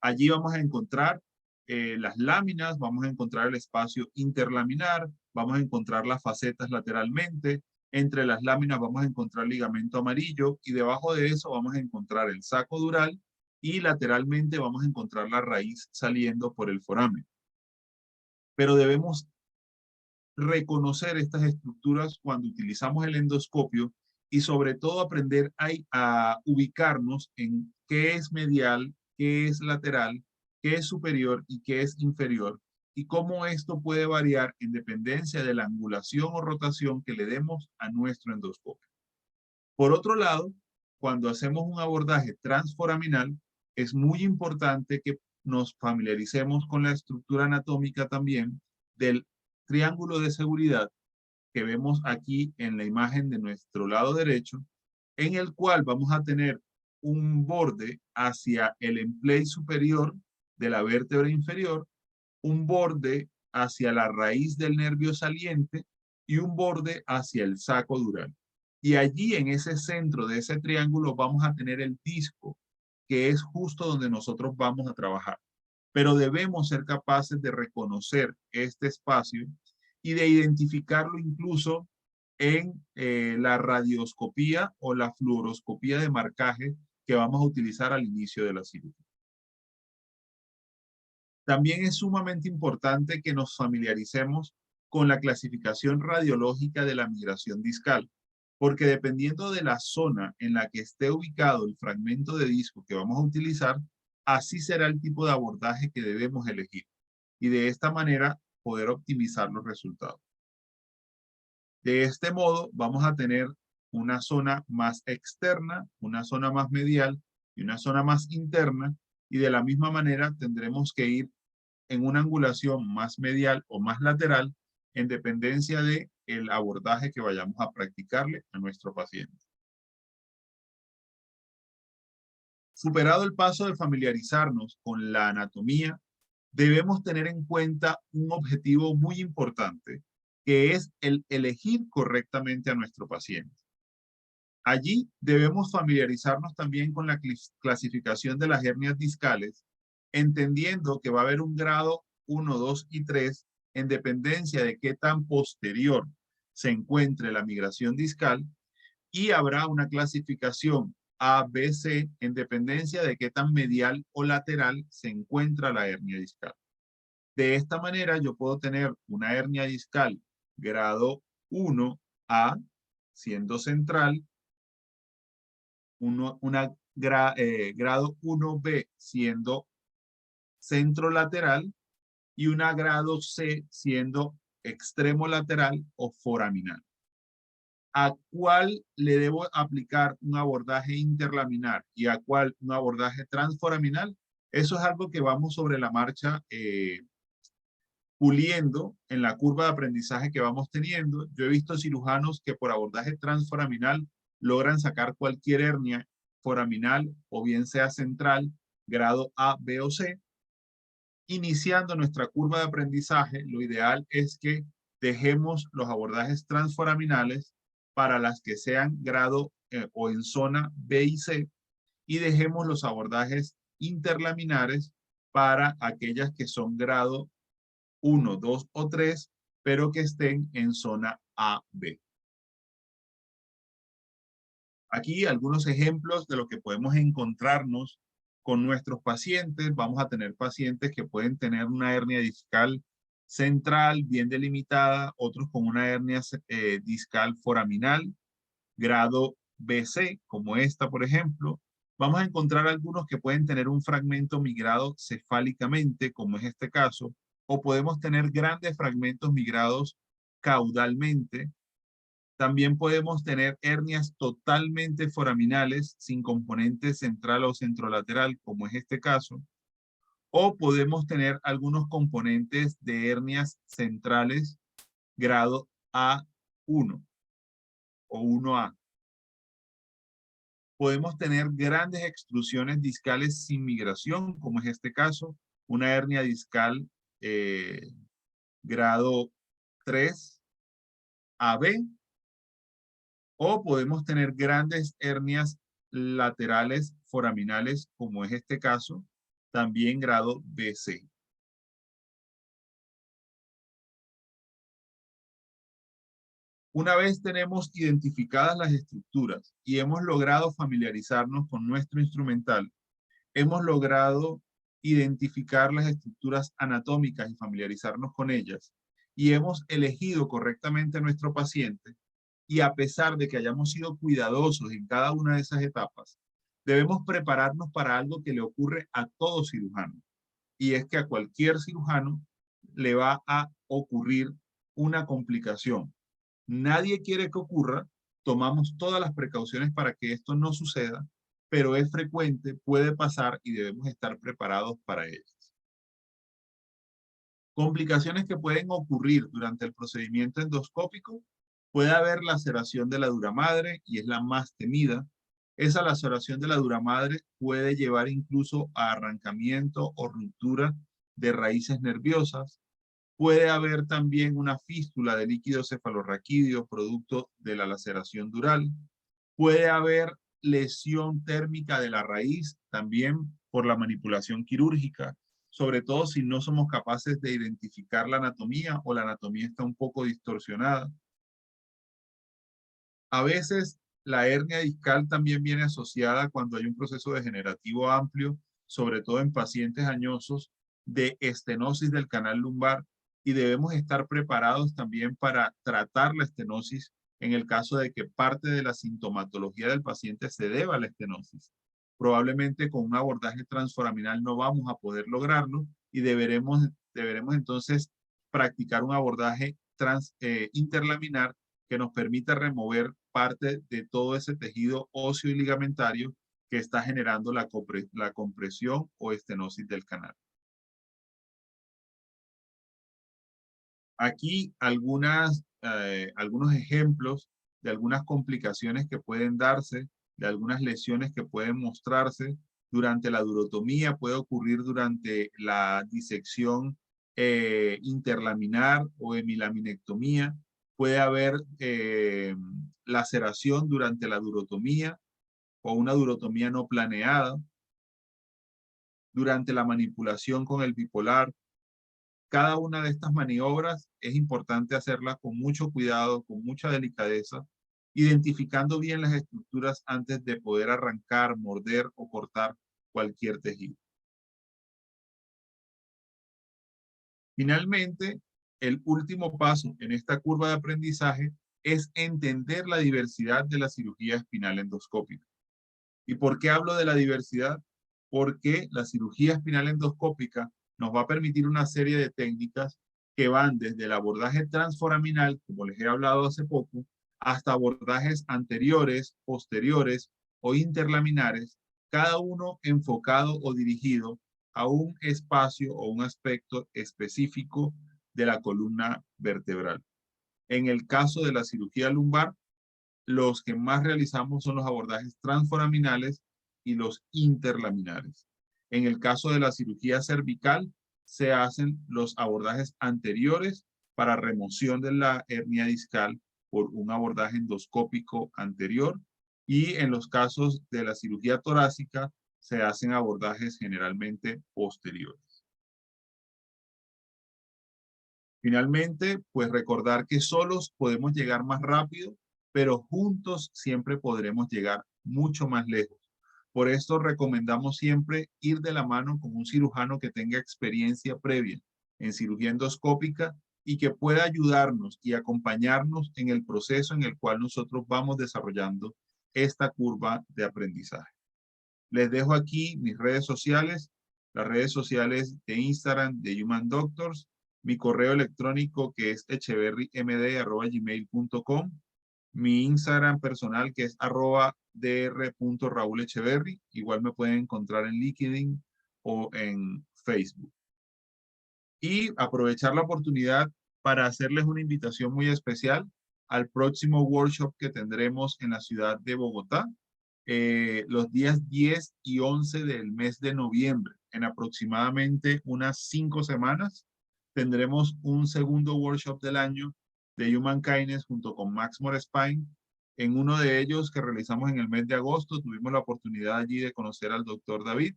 Allí vamos a encontrar las láminas, vamos a encontrar el espacio interlaminar, vamos a encontrar las facetas lateralmente, entre las láminas vamos a encontrar ligamento amarillo y debajo de eso vamos a encontrar el saco dural y lateralmente vamos a encontrar la raíz saliendo por el foramen. Pero debemos reconocer estas estructuras cuando utilizamos el endoscopio y sobre todo aprender a ubicarnos en qué es medial, qué es lateral, qué es superior y qué es inferior y cómo esto puede variar en dependencia de la angulación o rotación que le demos a nuestro endoscopio. Por otro lado, cuando hacemos un abordaje transforaminal, es muy importante que nos familiaricemos con la estructura anatómica también del triángulo de seguridad que vemos aquí en la imagen de nuestro lado derecho, en el cual vamos a tener un borde hacia el emplate superior de la vértebra inferior, un borde hacia la raíz del nervio saliente y un borde hacia el saco dural. Y allí en ese centro de ese triángulo vamos a tener el disco, que es justo donde nosotros vamos a trabajar. Pero debemos ser capaces de reconocer este espacio y de identificarlo incluso en la radioscopía o la fluoroscopía de marcaje que vamos a utilizar al inicio de la cirugía. También es sumamente importante que nos familiaricemos con la clasificación radiológica de la migración discal, porque dependiendo de la zona en la que esté ubicado el fragmento de disco que vamos a utilizar, así será el tipo de abordaje que debemos elegir y de esta manera poder optimizar los resultados. De este modo vamos a tener una zona más externa, una zona más medial y una zona más interna, y de la misma manera tendremos que ir en una angulación más medial o más lateral en dependencia de el abordaje que vayamos a practicarle a nuestro paciente. Superado el paso de familiarizarnos con la anatomía, debemos tener en cuenta un objetivo muy importante, que es el elegir correctamente a nuestro paciente. Allí debemos familiarizarnos también con la clasificación de las hernias discales, entendiendo que va a haber un grado 1, 2 y 3 en dependencia de qué tan posterior se encuentre la migración discal, y habrá una clasificación A, B, C en dependencia de qué tan medial o lateral se encuentra la hernia discal. De esta manera yo puedo tener una hernia discal grado 1A siendo central, grado 1B siendo centrolateral y una grado C siendo extremo lateral o foraminal. ¿A cuál le debo aplicar un abordaje interlaminar y a cuál un abordaje transforaminal? Eso es algo que vamos sobre la marcha puliendo en la curva de aprendizaje que vamos teniendo. Yo he visto cirujanos que por abordaje transforaminal logran sacar cualquier hernia foraminal o bien sea central, grado A, B o C. Iniciando nuestra curva de aprendizaje, lo ideal es que dejemos los abordajes transforaminales para las que sean grado o en zona B y C, y dejemos los abordajes interlaminares para aquellas que son grado 1, 2 o 3, pero que estén en zona A, B. Aquí algunos ejemplos de lo que podemos encontrarnos con nuestros pacientes. Vamos a tener pacientes que pueden tener una hernia discal central bien delimitada, otros con una hernia discal foraminal, grado BC, como esta, por ejemplo. Vamos a encontrar algunos que pueden tener un fragmento migrado cefálicamente, como es este caso, o podemos tener grandes fragmentos migrados caudalmente. También podemos tener hernias totalmente foraminales sin componente central o centrolateral, como es este caso. O podemos tener algunos componentes de hernias centrales grado A1 o 1A. Podemos tener grandes extrusiones discales sin migración, como es este caso, una hernia discal grado 3 AB, o podemos tener grandes hernias laterales foraminales, como es este caso, también grado BC. Una vez tenemos identificadas las estructuras y hemos logrado familiarizarnos con nuestro instrumental, hemos logrado identificar las estructuras anatómicas y familiarizarnos con ellas, y hemos elegido correctamente a nuestro paciente, y a pesar de que hayamos sido cuidadosos en cada una de esas etapas, debemos prepararnos para algo que le ocurre a todo cirujano, y es que a cualquier cirujano le va a ocurrir una complicación. Nadie quiere que ocurra, tomamos todas las precauciones para que esto no suceda, pero es frecuente, puede pasar y debemos estar preparados para ellas. Complicaciones que pueden ocurrir durante el procedimiento endoscópico: puede haber laceración de la dura madre, y es la más temida. Esa laceración de la dura madre puede llevar incluso a arrancamiento o ruptura de raíces nerviosas. Puede haber también una fístula de líquido cefalorraquídeo producto de la laceración dural. Puede haber lesión térmica de la raíz también por la manipulación quirúrgica, sobre todo si no somos capaces de identificar la anatomía o la anatomía está un poco distorsionada. A veces la hernia discal también viene asociada cuando hay un proceso degenerativo amplio, sobre todo en pacientes añosos, de estenosis del canal lumbar y debemos estar preparados también para tratar la estenosis en el caso de que parte de la sintomatología del paciente se deba a la estenosis. Probablemente con un abordaje transforaminal no vamos a poder lograrlo y deberemos entonces practicar un abordaje interlaminar que nos permita remover parte de todo ese tejido óseo y ligamentario que está generando la compresión o estenosis del canal. Aquí algunos ejemplos de algunas complicaciones que pueden darse, de algunas lesiones que pueden mostrarse durante la durotomía, puede ocurrir durante la disección interlaminar o hemilaminectomía, puede haber laceración durante la durotomía o una durotomía no planeada, durante la manipulación con el bipolar. Cada una de estas maniobras es importante hacerlas con mucho cuidado, con mucha delicadeza, identificando bien las estructuras antes de poder arrancar, morder o cortar cualquier tejido. Finalmente, el último paso en esta curva de aprendizaje es entender la diversidad de la cirugía espinal endoscópica. ¿Y por qué hablo de la diversidad? Porque la cirugía espinal endoscópica nos va a permitir una serie de técnicas que van desde el abordaje transforaminal, como les he hablado hace poco, hasta abordajes anteriores, posteriores o interlaminares, cada uno enfocado o dirigido a un espacio o un aspecto específico de la columna vertebral. En el caso de la cirugía lumbar, los que más realizamos son los abordajes transforaminales y los interlaminares. En el caso de la cirugía cervical, se hacen los abordajes anteriores para remoción de la hernia discal por un abordaje endoscópico anterior, y en los casos de la cirugía torácica se hacen abordajes generalmente posteriores. Finalmente, pues recordar que solos podemos llegar más rápido, pero juntos siempre podremos llegar mucho más lejos. Por esto recomendamos siempre ir de la mano con un cirujano que tenga experiencia previa en cirugía endoscópica y que pueda ayudarnos y acompañarnos en el proceso en el cual nosotros vamos desarrollando esta curva de aprendizaje. Les dejo aquí mis redes sociales, las redes sociales de Instagram de Human Doctors, mi correo electrónico que es echeverrymd@gmail.com, mi Instagram personal que es @dr.raulecheverry. Igual me pueden encontrar en LinkedIn o en Facebook. Y aprovechar la oportunidad para hacerles una invitación muy especial al próximo workshop que tendremos en la ciudad de Bogotá, los días 10 y 11 del mes de noviembre. En aproximadamente unas 5 semanas tendremos un segundo workshop del año de Human Kindness junto con Max Morespine. En uno de ellos que realizamos en el mes de agosto, tuvimos la oportunidad allí de conocer al doctor David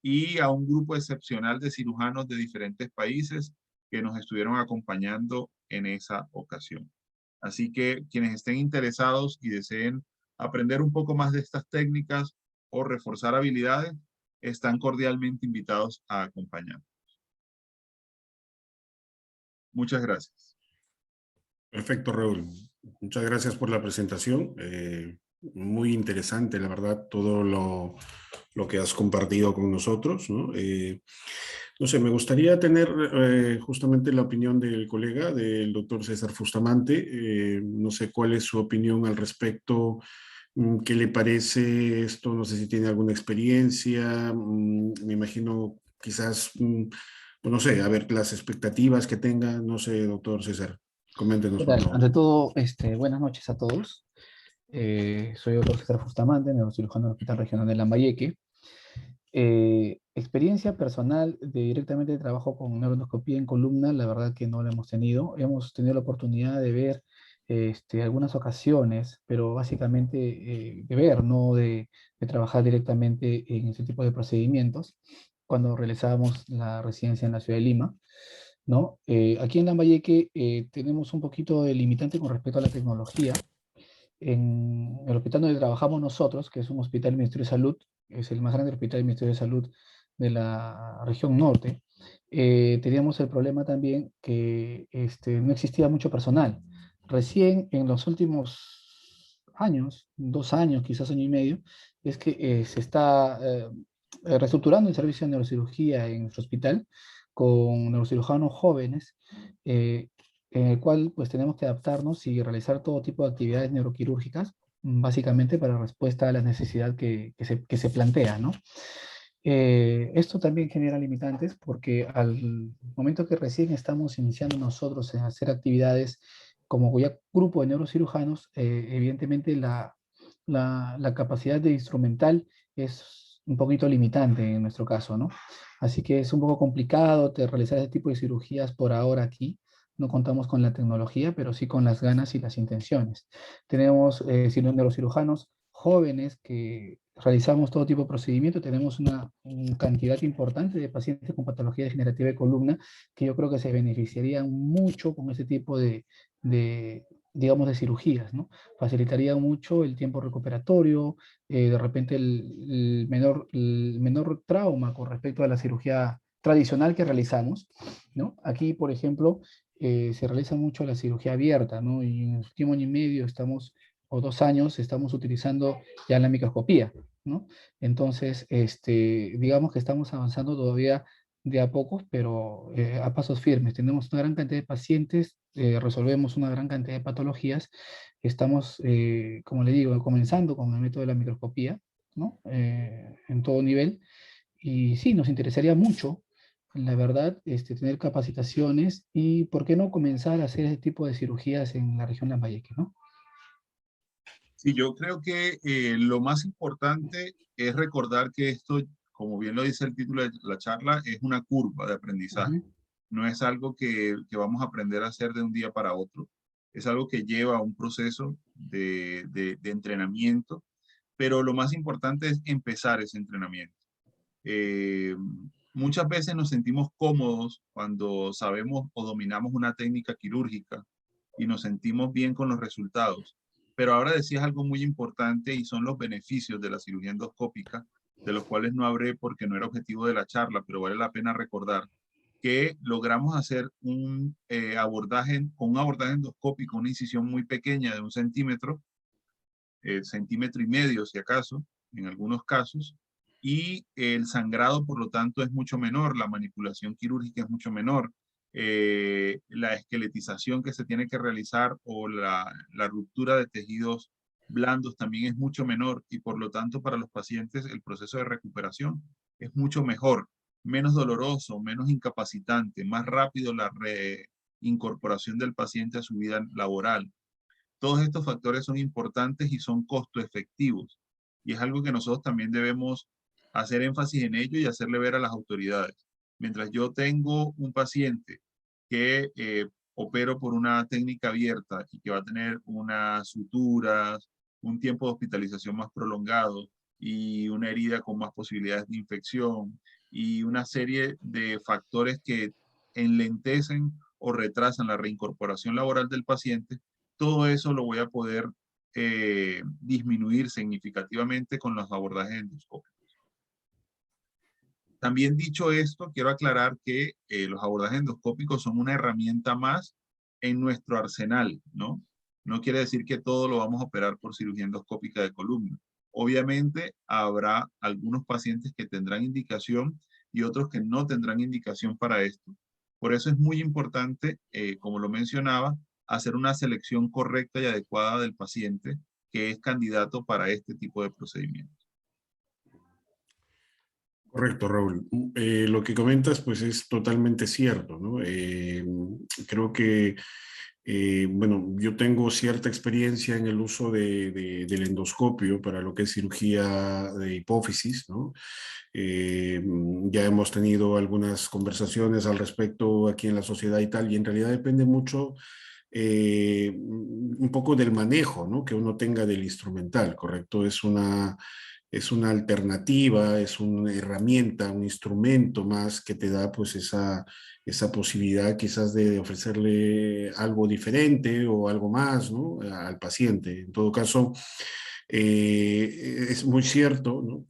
y a un grupo excepcional de cirujanos de diferentes países que nos estuvieron acompañando en esa ocasión. Así que quienes estén interesados y deseen aprender un poco más de estas técnicas o reforzar habilidades, están cordialmente invitados a acompañarnos. Muchas gracias. Perfecto, Raúl. Muchas gracias por la presentación. Muy interesante, la verdad, todo lo que has compartido con nosotros, ¿no? No sé, me gustaría tener justamente la opinión del colega, del doctor César Fustamante. No sé cuál es su opinión al respecto. ¿Qué le parece esto? No sé si tiene alguna experiencia. Me imagino quizás, no sé, a ver, las expectativas que tenga. No sé, doctor César, coméntenos, ¿Qué por tal? favor. Ante todo, buenas noches a todos. Soy el doctor César Fustamante, neurocirujano del Hospital Regional de Lambayeque. Experiencia personal directamente de trabajo con neuroendoscopía en columna, la verdad que no la hemos tenido. Hemos tenido la oportunidad de ver algunas ocasiones, pero básicamente de ver, no de trabajar directamente en ese tipo de procedimientos cuando realizábamos la residencia en la ciudad de Lima, ¿no? Aquí en Lambayeque tenemos un poquito de limitante con respecto a la tecnología. En el hospital donde trabajamos nosotros, que es un hospital del Ministerio de Salud, es el más grande hospital del Ministerio de Salud de la región norte, teníamos el problema también que no existía mucho personal. Recién en los últimos años, 2 años, quizás año y medio, es que se está reestructurando el servicio de neurocirugía en nuestro hospital con neurocirujanos jóvenes, eh, en el cual pues tenemos que adaptarnos y realizar todo tipo de actividades neuroquirúrgicas, básicamente para respuesta a la necesidad que se plantea, ¿no? Esto también genera limitantes porque al momento que recién estamos iniciando nosotros en hacer actividades como ya grupo de neurocirujanos, evidentemente la capacidad de instrumental es un poquito limitante en nuestro caso, ¿no? Así que es un poco complicado realizar ese tipo de cirugías por ahora aquí. No contamos con la tecnología, pero sí con las ganas y las intenciones. Tenemos neurocirujanos jóvenes que realizamos todo tipo de procedimientos. Tenemos una cantidad importante de pacientes con patología degenerativa de columna que yo creo que se beneficiarían mucho con este tipo digamos, de cirugías, ¿no? Facilitaría mucho el tiempo recuperatorio, de repente el menor trauma con respecto a la cirugía tradicional que realizamos, ¿no? Aquí, por ejemplo, se realiza mucho la cirugía abierta, ¿no? Y en el último año y medio o 2 años, estamos utilizando ya la microscopía, ¿no? Entonces, digamos que estamos avanzando todavía de a pocos, pero a pasos firmes. Tenemos una gran cantidad de pacientes, resolvemos una gran cantidad de patologías. Estamos, como le digo, comenzando con el método de la microscopía, ¿no? En todo nivel. Y sí, nos interesaría mucho, la verdad, tener capacitaciones y, ¿por qué no comenzar a hacer ese tipo de cirugías en la región Lambayeque, ¿no? Sí, yo creo que lo más importante es recordar que esto, como bien lo dice el título de la charla, es una curva de aprendizaje. Ujú. No es algo que vamos a aprender a hacer de un día para otro. Es algo que lleva a un proceso de entrenamiento, pero lo más importante es empezar ese entrenamiento. Eh, Muchas veces nos sentimos cómodos cuando sabemos o dominamos una técnica quirúrgica y nos sentimos bien con los resultados. Pero ahora decías algo muy importante y son los beneficios de la cirugía endoscópica, de los cuales no hablé porque no era objetivo de la charla, pero vale la pena recordar que logramos hacer con un abordaje endoscópico, una incisión muy pequeña de 1 centímetro, centímetro y medio si acaso, en algunos casos, y el sangrado, por lo tanto, es mucho menor, la manipulación quirúrgica es mucho menor, la esqueletización que se tiene que realizar o la ruptura de tejidos blandos también es mucho menor y por lo tanto para los pacientes el proceso de recuperación es mucho mejor, menos doloroso, menos incapacitante, más rápido la reincorporación del paciente a su vida laboral. Todos estos factores son importantes y son costo efectivos. Y es algo que nosotros también debemos hacer énfasis en ello y hacerle ver a las autoridades. Mientras yo tengo un paciente que opero por una técnica abierta y que va a tener unas suturas, un tiempo de hospitalización más prolongado y una herida con más posibilidades de infección y una serie de factores que enlentecen o retrasan la reincorporación laboral del paciente, todo eso lo voy a poder disminuir significativamente con los abordajes endoscópicos. También dicho esto, quiero aclarar que los abordajes endoscópicos son una herramienta más en nuestro arsenal, ¿no? No quiere decir que todo lo vamos a operar por cirugía endoscópica de columna. Obviamente habrá algunos pacientes que tendrán indicación y otros que no tendrán indicación para esto. Por eso es muy importante, como lo mencionaba, hacer una selección correcta y adecuada del paciente que es candidato para este tipo de procedimientos. Correcto, Raúl. Lo que comentas pues es totalmente cierto, ¿no? Creo que, bueno, yo tengo cierta experiencia en el uso del endoscopio para lo que es cirugía de hipófisis, ¿no? Ya hemos tenido algunas conversaciones al respecto aquí en la sociedad y tal, y en realidad depende mucho un poco del manejo, ¿no? Que uno tenga del instrumental, ¿correcto? Es una alternativa, es una herramienta, un instrumento más que te da pues esa posibilidad quizás de ofrecerle algo diferente o algo más, ¿no? Al paciente. En todo caso, Es muy cierto, ¿no?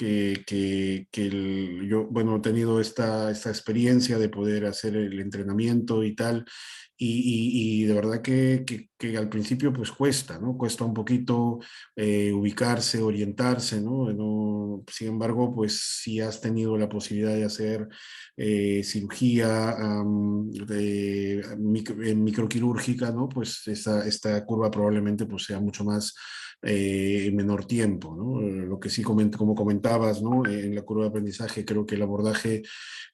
Yo, bueno, he tenido esta experiencia de poder hacer el entrenamiento y tal, y de verdad que al principio pues cuesta, ¿no? Cuesta un poquito ubicarse, orientarse, ¿no? Sin embargo, pues si has tenido la posibilidad de hacer cirugía microquirúrgica, ¿no? Pues esta curva probablemente pues sea mucho más en menor tiempo, ¿no? Lo que sí, como comentabas, ¿no? En la curva de aprendizaje creo que el abordaje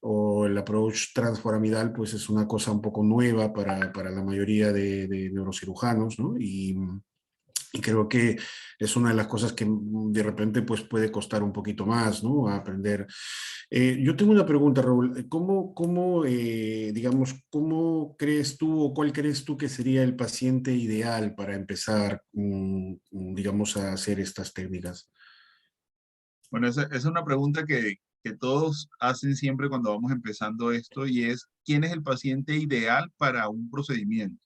o el approach transforamidal pues es una cosa un poco nueva para la mayoría de neurocirujanos, ¿no? Y creo que es una de las cosas que de repente pues puede costar un poquito más, ¿no? A aprender. Yo tengo una pregunta, Raúl. Digamos, cómo crees tú o cuál crees tú que sería el paciente ideal para empezar, digamos, a hacer estas técnicas? Bueno, esa es una pregunta que todos hacen siempre cuando vamos empezando esto y es, ¿quién es el paciente ideal para un procedimiento?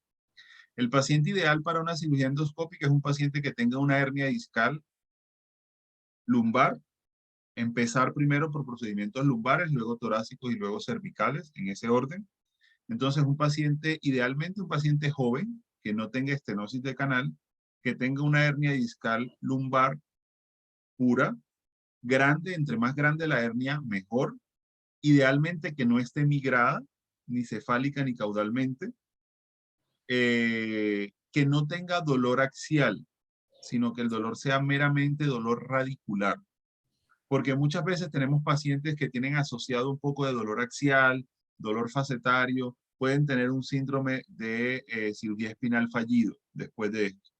El paciente ideal para una cirugía endoscópica es un paciente que tenga una hernia discal lumbar, empezar primero por procedimientos lumbares, luego torácicos y luego cervicales, en ese orden. Entonces, idealmente un paciente joven, que no tenga estenosis de canal, que tenga una hernia discal lumbar pura, grande, entre más grande la hernia, mejor. Idealmente que no esté migrada, ni cefálica ni caudalmente, que no tenga dolor axial, sino que el dolor sea meramente dolor radicular. Porque muchas veces tenemos pacientes que tienen asociado un poco de dolor axial, dolor facetario, pueden tener un síndrome de cirugía espinal fallido después de esto.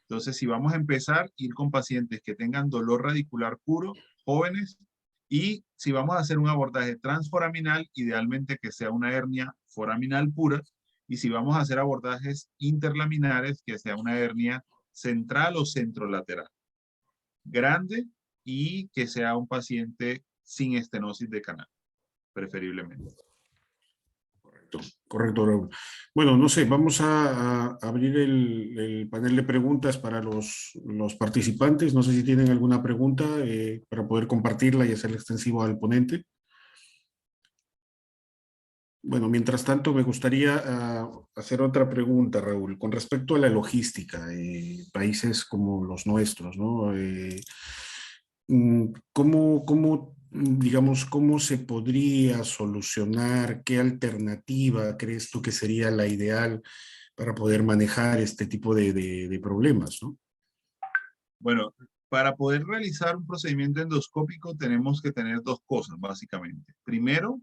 Entonces, si vamos a empezar, ir con pacientes que tengan dolor radicular puro, jóvenes, y si vamos a hacer un abordaje transforaminal, idealmente que sea una hernia foraminal pura, y si vamos a hacer abordajes interlaminares, que sea una hernia central o centrolateral, grande y que sea un paciente sin estenosis de canal, preferiblemente. Correcto, Raúl. Bueno, no sé, vamos a abrir el panel de preguntas para los participantes. No sé si tienen alguna pregunta para poder compartirla y hacerla extensivo al ponente. Bueno, mientras tanto, me gustaría hacer otra pregunta, Raúl, con respecto a la logística de países como los nuestros, ¿no? Digamos, cómo se podría solucionar? ¿Qué alternativa crees tú que sería la ideal para poder manejar este tipo de problemas, ¿no? Bueno, para poder realizar un procedimiento endoscópico tenemos que tener dos cosas, básicamente. Primero,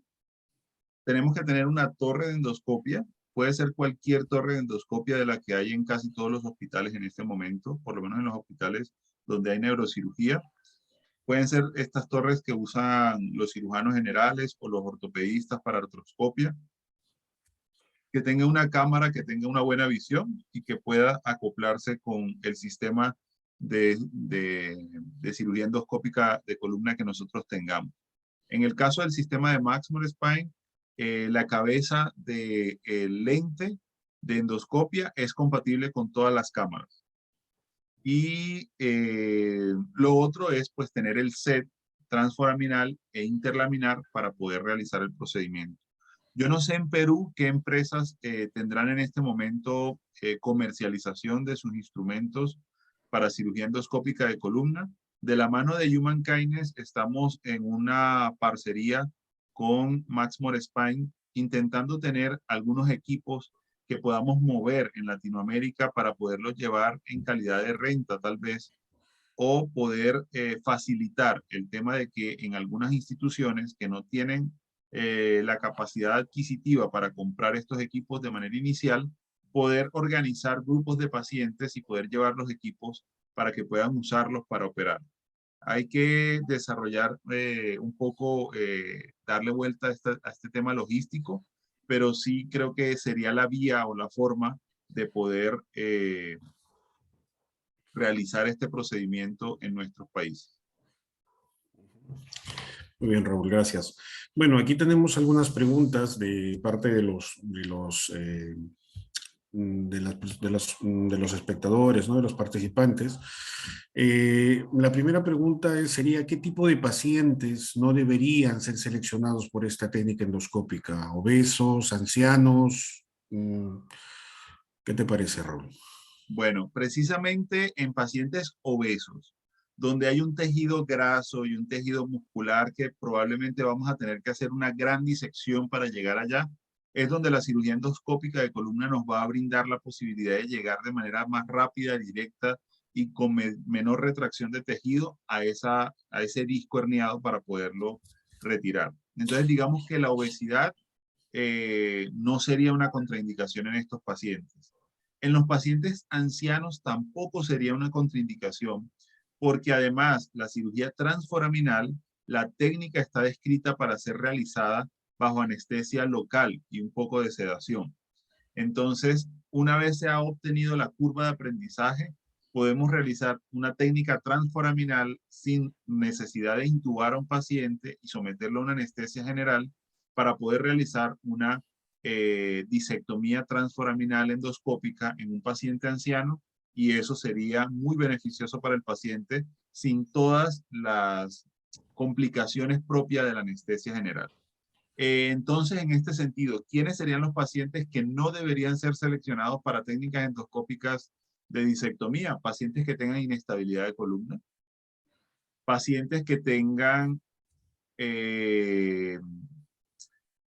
tenemos que tener una torre de endoscopia. Puede ser cualquier torre de endoscopia de la que hay en casi todos los hospitales en este momento, por lo menos en los hospitales donde hay neurocirugía. Pueden ser estas torres que usan los cirujanos generales o los ortopedistas para artroscopia, que tenga una cámara, que tenga una buena visión y que pueda acoplarse con el sistema de cirugía endoscópica de columna que nosotros tengamos. En el caso del sistema de Maximum Spine, la cabeza del lente de endoscopia es compatible con todas las cámaras. Y lo otro es pues tener el set transforaminal e interlaminar para poder realizar el procedimiento. Yo no sé en Perú qué empresas tendrán en este momento comercialización de sus instrumentos para cirugía endoscópica de columna. De la mano de Human Kindness estamos en una parcería con Maximum Spine intentando tener algunos equipos que podamos mover en Latinoamérica para poderlos llevar en calidad de renta tal vez, o poder facilitar el tema de que en algunas instituciones que no tienen la capacidad adquisitiva para comprar estos equipos de manera inicial, poder organizar grupos de pacientes y poder llevar los equipos para que puedan usarlos para operar. Hay que desarrollar un poco, darle vuelta a este tema logístico, pero sí creo que sería la vía o la forma de poder realizar este procedimiento en nuestros países. Muy bien, Raúl, gracias. Bueno, aquí tenemos algunas preguntas de parte de de los espectadores, ¿no? De los participantes. La primera pregunta sería, ¿qué tipo de pacientes no deberían ser seleccionados por esta técnica endoscópica? ¿Obesos, ancianos? ¿Qué te parece, Raúl? Bueno, precisamente en pacientes obesos, donde hay un tejido graso y un tejido muscular que probablemente vamos a tener que hacer una gran disección para llegar allá, es donde la cirugía endoscópica de columna nos va a brindar la posibilidad de llegar de manera más rápida, directa y con menor retracción de tejido a ese disco herniado para poderlo retirar. Entonces, digamos que la obesidad no sería una contraindicación en estos pacientes. En los pacientes ancianos tampoco sería una contraindicación, porque además la cirugía transforaminal, la técnica está descrita para ser realizada bajo anestesia local y un poco de sedación. Entonces, una vez se ha obtenido la curva de aprendizaje, podemos realizar una técnica transforaminal sin necesidad de intubar a un paciente y someterlo a una anestesia general para poder realizar una disectomía transforaminal endoscópica en un paciente anciano, y eso sería muy beneficioso para el paciente sin todas las complicaciones propias de la anestesia general. Entonces, en este sentido, ¿quiénes serían los pacientes que no deberían ser seleccionados para técnicas endoscópicas de disectomía? Pacientes que tengan inestabilidad de columna, pacientes que tengan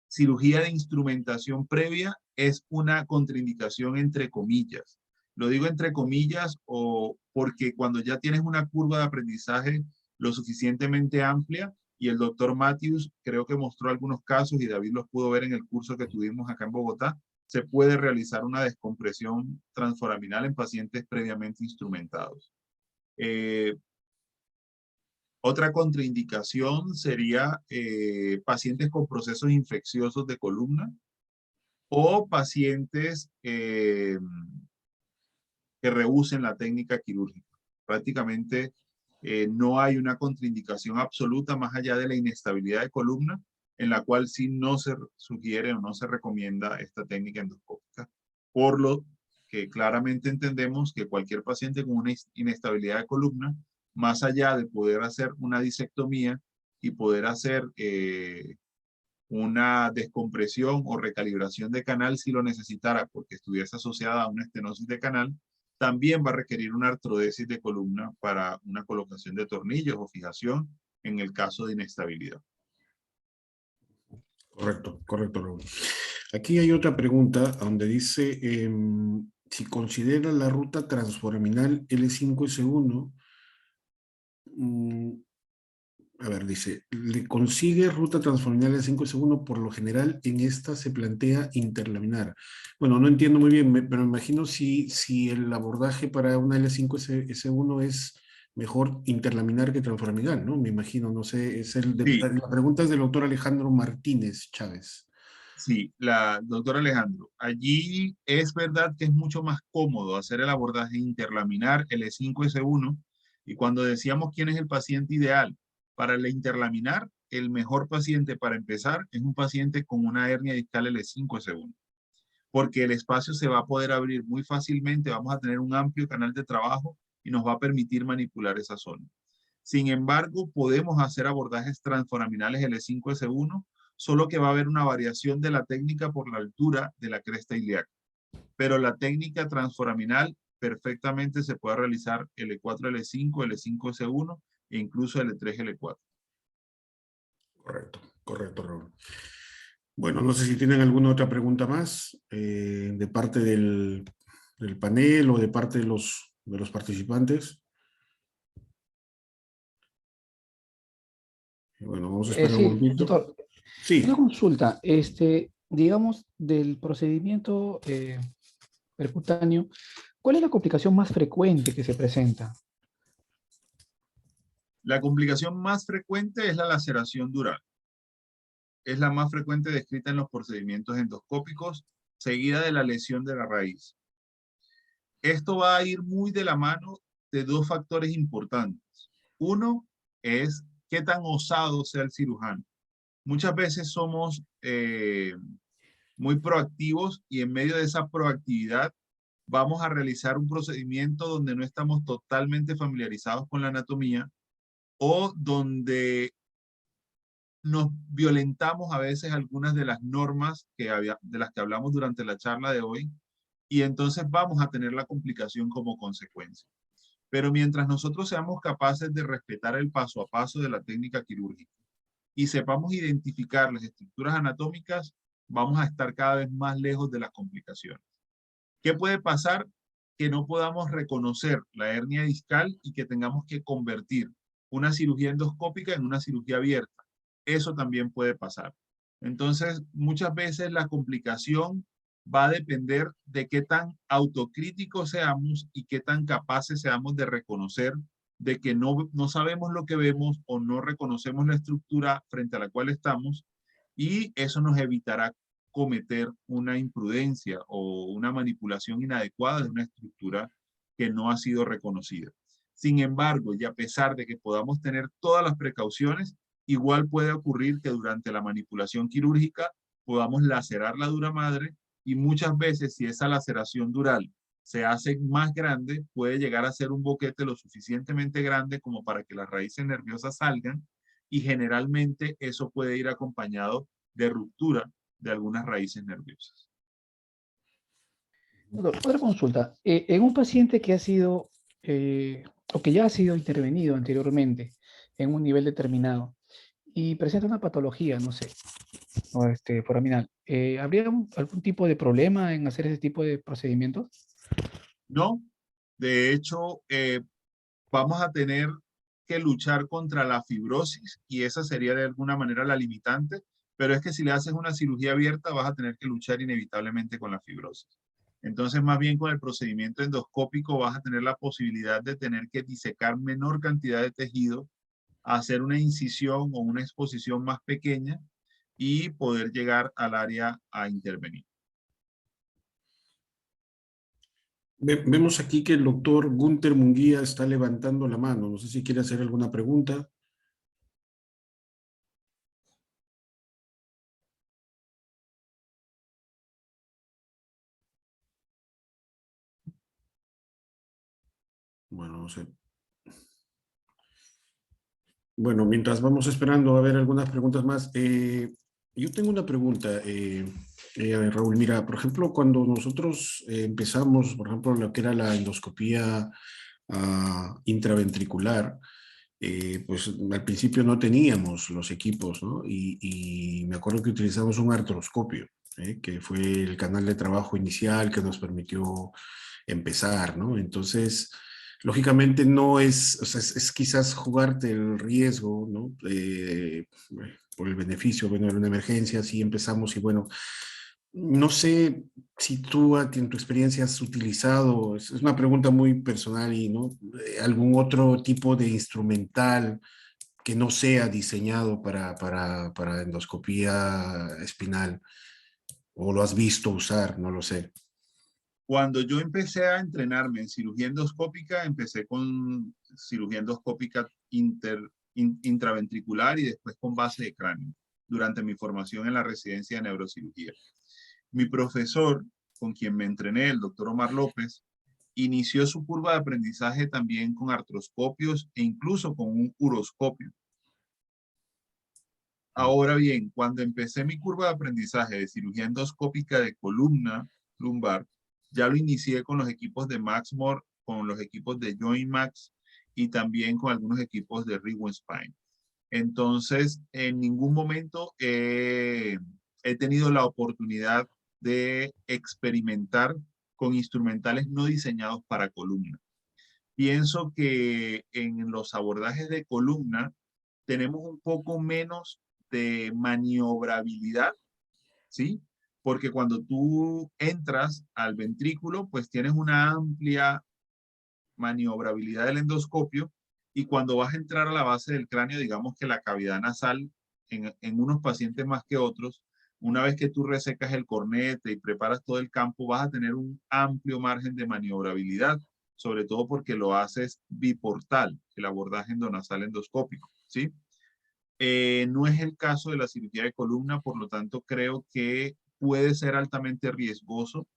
cirugía de instrumentación previa, es una contraindicación entre comillas. Lo digo entre comillas porque cuando ya tienes una curva de aprendizaje lo suficientemente amplia, y el doctor Matthews creo que mostró algunos casos y David los pudo ver en el curso que tuvimos acá en Bogotá, se puede realizar una descompresión transforaminal en pacientes previamente instrumentados. Otra contraindicación sería pacientes con procesos infecciosos de columna o pacientes que rehúsen la técnica quirúrgica. Prácticamente no hay una contraindicación absoluta más allá de la inestabilidad de columna, en la cual sí no se sugiere o no se recomienda esta técnica endoscópica, por lo que claramente entendemos que cualquier paciente con una inestabilidad de columna, más allá de poder hacer una disectomía y poder hacer una descompresión o recalibración de canal si lo necesitara porque estuviese asociada a una estenosis de canal, también va a requerir una artrodesis de columna para una colocación de tornillos o fijación en el caso de inestabilidad. Correcto, correcto, Raúl. Aquí hay otra pregunta donde dice si considera la ruta transforaminal L5S1, a ver, dice, le consigue ruta transforaminal L5S1, por lo general en esta se plantea interlaminar. Bueno, no entiendo muy bien, pero me imagino si el abordaje para una L5S1 es mejor interlaminar que transforaminal, ¿no? Me imagino, no sé, Sí. la pregunta es del doctor Alejandro Martínez Chávez. Sí, doctor Alejandro, allí es verdad que es mucho más cómodo hacer el abordaje interlaminar L5S1, y cuando decíamos quién es el paciente ideal para el interlaminar, el mejor paciente para empezar es un paciente con una hernia discal L5S1, porque el espacio se va a poder abrir muy fácilmente, vamos a tener un amplio canal de trabajo y nos va a permitir manipular esa zona. Sin embargo, podemos hacer abordajes transforaminales L5S1, solo que va a haber una variación de la técnica por la altura de la cresta ilíaca. Pero la técnica transforaminal perfectamente se puede realizar L4, L5, L5S1 e incluso L3, L4. Correcto, correcto, Raúl. Bueno, no sé si tienen alguna otra pregunta más de parte del panel o de parte de los participantes. Bueno, vamos a esperar un momentito. Doctor, Sí. una consulta, digamos, del procedimiento percutáneo, ¿cuál es la complicación más frecuente que se presenta? La complicación más frecuente es la laceración dural. Es la más frecuente descrita en los procedimientos endoscópicos, seguida de la lesión de la raíz. Esto va a ir muy de la mano de dos factores importantes. Uno es qué tan osado sea el cirujano. Muchas veces somos muy proactivos, y en medio de esa proactividad vamos a realizar un procedimiento donde no estamos totalmente familiarizados con la anatomía o donde nos violentamos a veces algunas de las normas de las que hablamos durante la charla de hoy, y entonces vamos a tener la complicación como consecuencia. Pero mientras nosotros seamos capaces de respetar el paso a paso de la técnica quirúrgica y sepamos identificar las estructuras anatómicas, vamos a estar cada vez más lejos de las complicaciones. ¿Qué puede pasar? Que no podamos reconocer la hernia discal y que tengamos que convertir una cirugía endoscópica en una cirugía abierta. Eso también puede pasar. Entonces, muchas veces la complicación va a depender de qué tan autocríticos seamos y qué tan capaces seamos de reconocer de que no sabemos lo que vemos o no reconocemos la estructura frente a la cual estamos, y eso nos evitará cometer una imprudencia o una manipulación inadecuada de una estructura que no ha sido reconocida. Sin embargo, y a pesar de que podamos tener todas las precauciones, igual puede ocurrir que durante la manipulación quirúrgica podamos lacerar la dura madre, y muchas veces si esa laceración dural se hace más grande, puede llegar a ser un boquete lo suficientemente grande como para que las raíces nerviosas salgan, y generalmente eso puede ir acompañado de ruptura de algunas raíces nerviosas. Otra consulta. En un paciente que ha sido, o que ya ha sido intervenido anteriormente en un nivel determinado y presenta una patología, no sé, o foraminal, ¿habría algún tipo de problema en hacer ese tipo de procedimientos? No, de hecho, vamos a tener que luchar contra la fibrosis, y esa sería de alguna manera la limitante, pero es que si le haces una cirugía abierta vas a tener que luchar inevitablemente con la fibrosis. Entonces, más bien con el procedimiento endoscópico vas a tener la posibilidad de tener que disecar menor cantidad de tejido, hacer una incisión o una exposición más pequeña y poder llegar al área a intervenir. Vemos aquí que el doctor Gunther Munguía está levantando la mano. No sé si quiere hacer alguna pregunta. Bueno, no sé. Bueno, mientras vamos esperando a ver algunas preguntas más, yo tengo una pregunta, Raúl. Mira, por ejemplo, cuando nosotros empezamos, por ejemplo, lo que era la endoscopía intraventricular, pues al principio no teníamos los equipos, ¿no? Y me acuerdo que utilizamos un artroscopio, que fue el canal de trabajo inicial que nos permitió empezar, ¿no? Entonces, lógicamente no es, o sea, es quizás jugarte el riesgo, ¿no? Por el beneficio, bueno, en una emergencia, si empezamos y bueno, no sé si tú en tu experiencia has utilizado, es una pregunta muy personal y no, algún otro tipo de instrumental que no sea diseñado para endoscopía espinal, o lo has visto usar, no lo sé. Cuando yo empecé a entrenarme en cirugía endoscópica, empecé con cirugía endoscópica intraventricular y después con base de cráneo, durante mi formación en la residencia de neurocirugía. Mi profesor, con quien me entrené, el doctor Omar López, inició su curva de aprendizaje también con artroscopios e incluso con un uroscopio. Ahora bien, cuando empecé mi curva de aprendizaje de cirugía endoscópica de columna lumbar, ya lo inicié con los equipos de Maxmore, con los equipos de Jointmax y también con algunos equipos de Rewind Spine. Entonces, en ningún momento he tenido la oportunidad de experimentar con instrumentales no diseñados para columna. Pienso que en los abordajes de columna tenemos un poco menos de maniobrabilidad, ¿sí? Porque cuando tú entras al ventrículo, pues tienes una amplia maniobrabilidad del endoscopio, y cuando vas a entrar a la base del cráneo, digamos que la cavidad nasal en unos pacientes más que otros, una vez que tú resecas el cornete y preparas todo el campo, vas a tener un amplio margen de maniobrabilidad, sobre todo porque lo haces biportal, el abordaje endonasal endoscópico, ¿sí? No es el caso de la cirugía de columna, por lo tanto creo que puede ser altamente riesgoso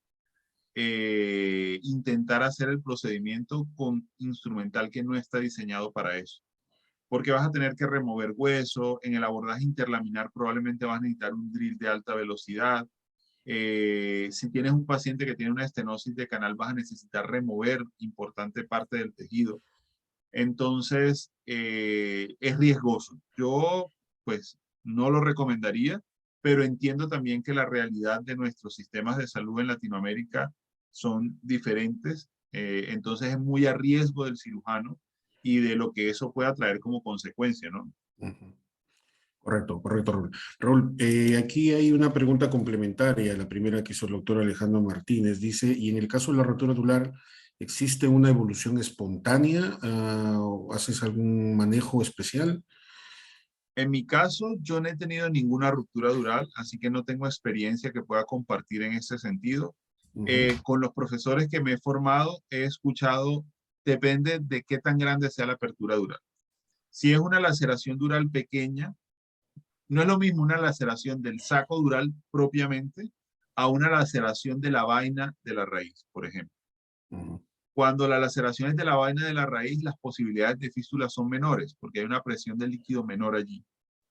intentar hacer el procedimiento con instrumental que no está diseñado para eso. Porque vas a tener que remover hueso, en el abordaje interlaminar probablemente vas a necesitar un drill de alta velocidad. Si tienes un paciente que tiene una estenosis de canal, vas a necesitar remover importante parte del tejido. Entonces, es riesgoso. Yo, pues, no lo recomendaría, pero entiendo también que la realidad de nuestros sistemas de salud en Latinoamérica son diferentes. Entonces, es muy a riesgo del cirujano y de lo que eso pueda traer como consecuencia, ¿no? Ujú. Correcto, correcto, Raúl. Raúl, aquí hay una pregunta complementaria, la primera que hizo el doctor Alejandro Martínez. Dice, ¿y en el caso de la rotura adular, existe una evolución espontánea? ¿O haces algún manejo especial? En mi caso, yo no he tenido ninguna ruptura dural, así que no tengo experiencia que pueda compartir en ese sentido. Ujú. Con los profesores que me he formado, he escuchado, depende de qué tan grande sea la apertura dural. Si es una laceración dural pequeña, no es lo mismo una laceración del saco dural propiamente a una laceración de la vaina de la raíz, por ejemplo. Ujú. Cuando la laceración es de la vaina de la raíz, las posibilidades de fístula son menores porque hay una presión del líquido menor allí.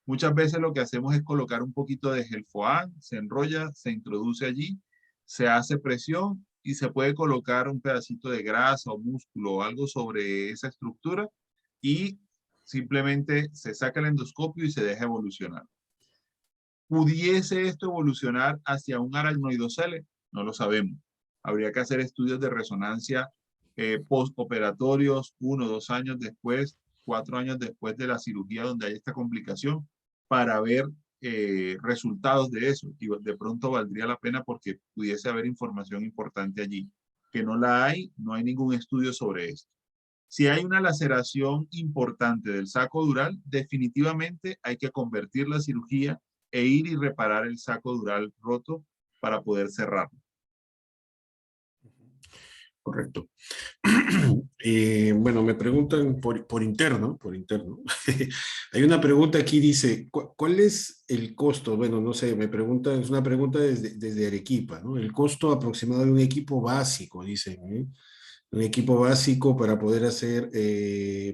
Muchas veces lo que hacemos es colocar un poquito de gelfoán, se enrolla, se introduce allí, se hace presión y se puede colocar un pedacito de grasa o músculo o algo sobre esa estructura y simplemente se saca el endoscopio y se deja evolucionar. ¿Pudiese esto evolucionar hacia un aracnoidocele? No lo sabemos. Habría que hacer estudios de resonancia postoperatorios 1 o 2 años después, 4 años después de la cirugía donde hay esta complicación para ver resultados de eso. Y de pronto valdría la pena porque pudiese haber información importante allí. Que no la hay, no hay ningún estudio sobre esto. Si hay una laceración importante del saco dural, definitivamente hay que convertir la cirugía e ir y reparar el saco dural roto para poder cerrarlo. Correcto. Bueno, me preguntan por interno, por interno. Hay una pregunta aquí, dice, ¿cuál es el costo? Bueno, no sé, me preguntan, es una pregunta desde Arequipa, ¿no? El costo aproximado de un equipo básico, dicen, ¿eh? Un equipo básico para poder hacer,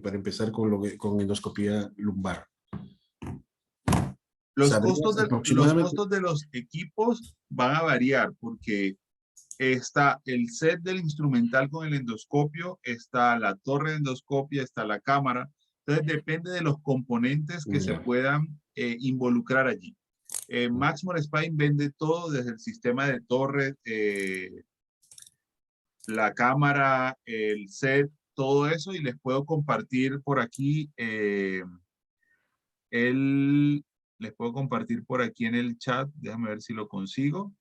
para empezar con endoscopía lumbar. Los ¿Sabrías aproximadamente? costos de los equipos van a variar porque está el set del instrumental con el endoscopio, está la torre de endoscopia, está la cámara. Entonces depende de los componentes que se Ya. puedan involucrar allí. Maximum Spine vende todo desde el sistema de torre, la cámara, el set, todo eso y les puedo compartir por aquí les puedo compartir por aquí en el chat, déjame ver si lo consigo,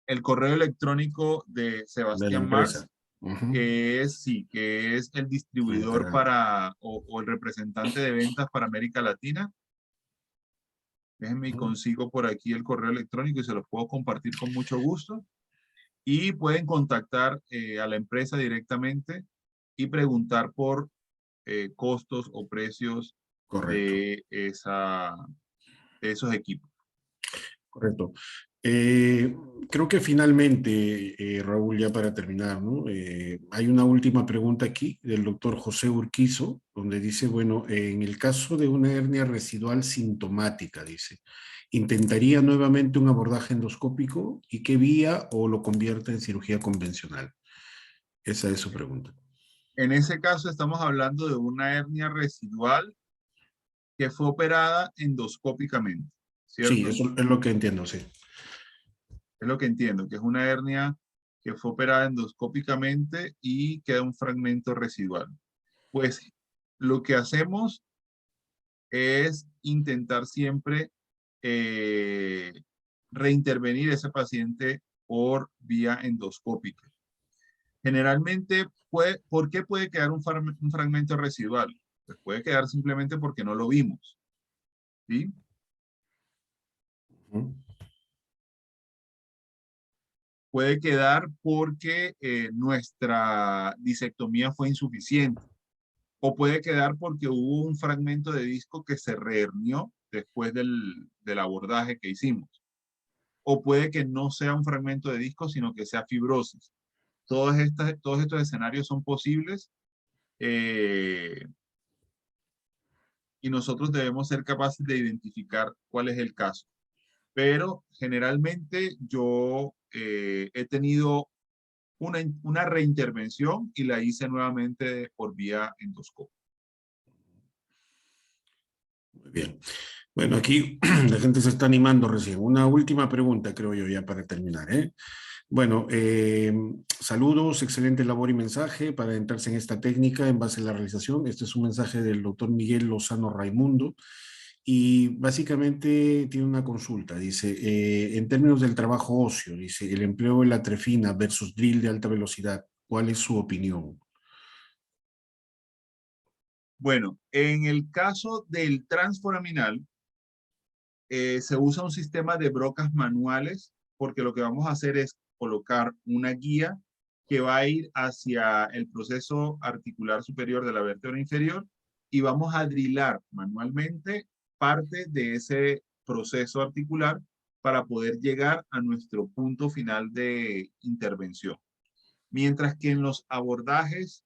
el correo electrónico de De la Sebastián empresa. Marx, Ujú. que es el distribuidor Para... o el representante de ventas para América Latina. Déjenme y consigo por aquí el correo electrónico y se los puedo compartir con mucho gusto. Y pueden contactar a la empresa directamente y preguntar por costos o precios Correcto. de esos equipos. Correcto. Creo que finalmente, Raúl, ya para terminar, ¿no? Hay una última pregunta aquí del doctor José Urquizo, donde dice, bueno, en el caso de una hernia residual sintomática, dice, ¿intentaría nuevamente un abordaje endoscópico y qué vía o lo convierte en cirugía convencional? Esa es su pregunta. En ese caso estamos hablando de una hernia residual que fue operada endoscópicamente, Sí, ¿cierto? eso es lo que entiendo, sí. Es lo que entiendo, que es una hernia que fue operada endoscópicamente y queda un fragmento residual. Pues lo que hacemos es intentar siempre reintervenir ese paciente por vía endoscópica. Generalmente, ¿por qué puede quedar un fragmento residual? Pues puede quedar simplemente porque no lo vimos, ¿sí? Puede quedar porque nuestra disectomía fue insuficiente. o puede quedar porque hubo un fragmento de disco que se rehernió después del abordaje que hicimos. O puede que no sea un fragmento de disco, sino que sea fibrosis. Todos estos escenarios son posibles y nosotros debemos ser capaces de identificar cuál es el caso. Pero generalmente yo he tenido una reintervención y la hice nuevamente por vía endoscópica. Muy bien. Bueno, aquí la gente se está animando recién. Una última pregunta, creo yo, ya para terminar, ¿eh? Bueno, saludos, excelente labor y mensaje para adentrarse en esta técnica en base a la realización. Este es un mensaje del doctor Miguel Lozano Raimundo y básicamente tiene una consulta. Dice, en términos del trabajo óseo, dice, el empleo de la trefina versus drill de alta velocidad, ¿cuál es su opinión? Bueno, en el caso del transforaminal, se usa un sistema de brocas manuales porque lo que vamos a hacer es colocar una guía que va a ir hacia el proceso articular superior de la vértebra inferior y vamos a drilar manualmente parte de ese proceso articular para poder llegar a nuestro punto final de intervención. Mientras que en los abordajes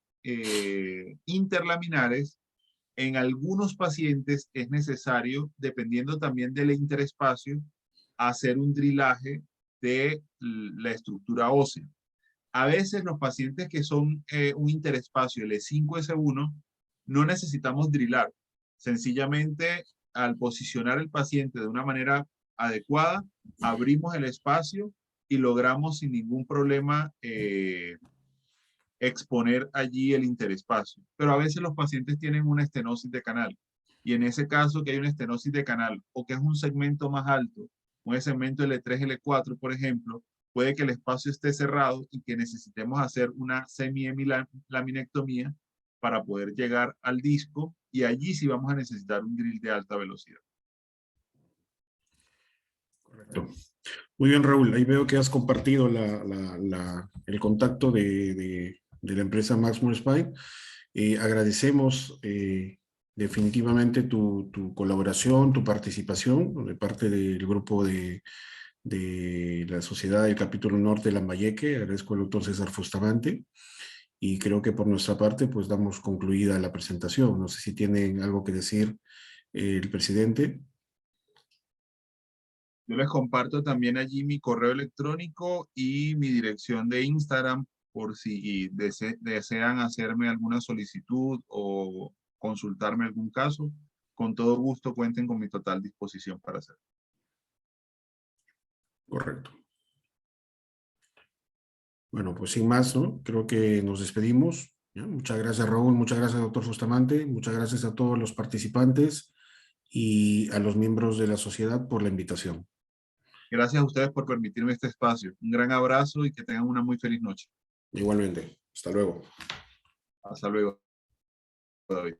interlaminares, en algunos pacientes es necesario, dependiendo también del interespacio, hacer un drilaje de la estructura ósea. A veces los pacientes que son un interespacio L5-S1 no necesitamos drilar. Sencillamente, al posicionar el paciente de una manera adecuada, abrimos el espacio y logramos sin ningún problema exponer allí el interespacio. Pero a veces los pacientes tienen una estenosis de canal. Y en ese caso que hay una estenosis de canal o que es un segmento más alto, un segmento L3, L4, por ejemplo, puede que el espacio esté cerrado y que necesitemos hacer una semi-laminectomía para poder llegar al disco y allí sí vamos a necesitar un drill de alta velocidad. Correcto. Muy bien, Raúl. Ahí veo que has compartido el contacto de la empresa Maximo Spine. Agradecemos definitivamente tu colaboración, tu participación de parte del grupo de la Sociedad del Capítulo Norte de Lambayeque. Agradezco al doctor César Bustamante y creo que por nuestra parte pues damos concluida la presentación. No sé si tienen algo que decir el presidente. Yo les comparto también allí mi correo electrónico y mi dirección de Instagram por si desean hacerme alguna solicitud o consultarme algún caso. Con todo gusto cuenten con mi total disposición para hacerlo. Correcto. Bueno, pues sin más, ¿no? Creo que nos despedimos. ¿Ya? Muchas gracias, Raúl. Muchas gracias, doctor Bustamante. Muchas gracias a todos los participantes y a los miembros de la sociedad por la invitación. Gracias a ustedes por permitirme este espacio. Un gran abrazo y que tengan una muy feliz noche. Igualmente. Hasta luego. Hasta luego, David.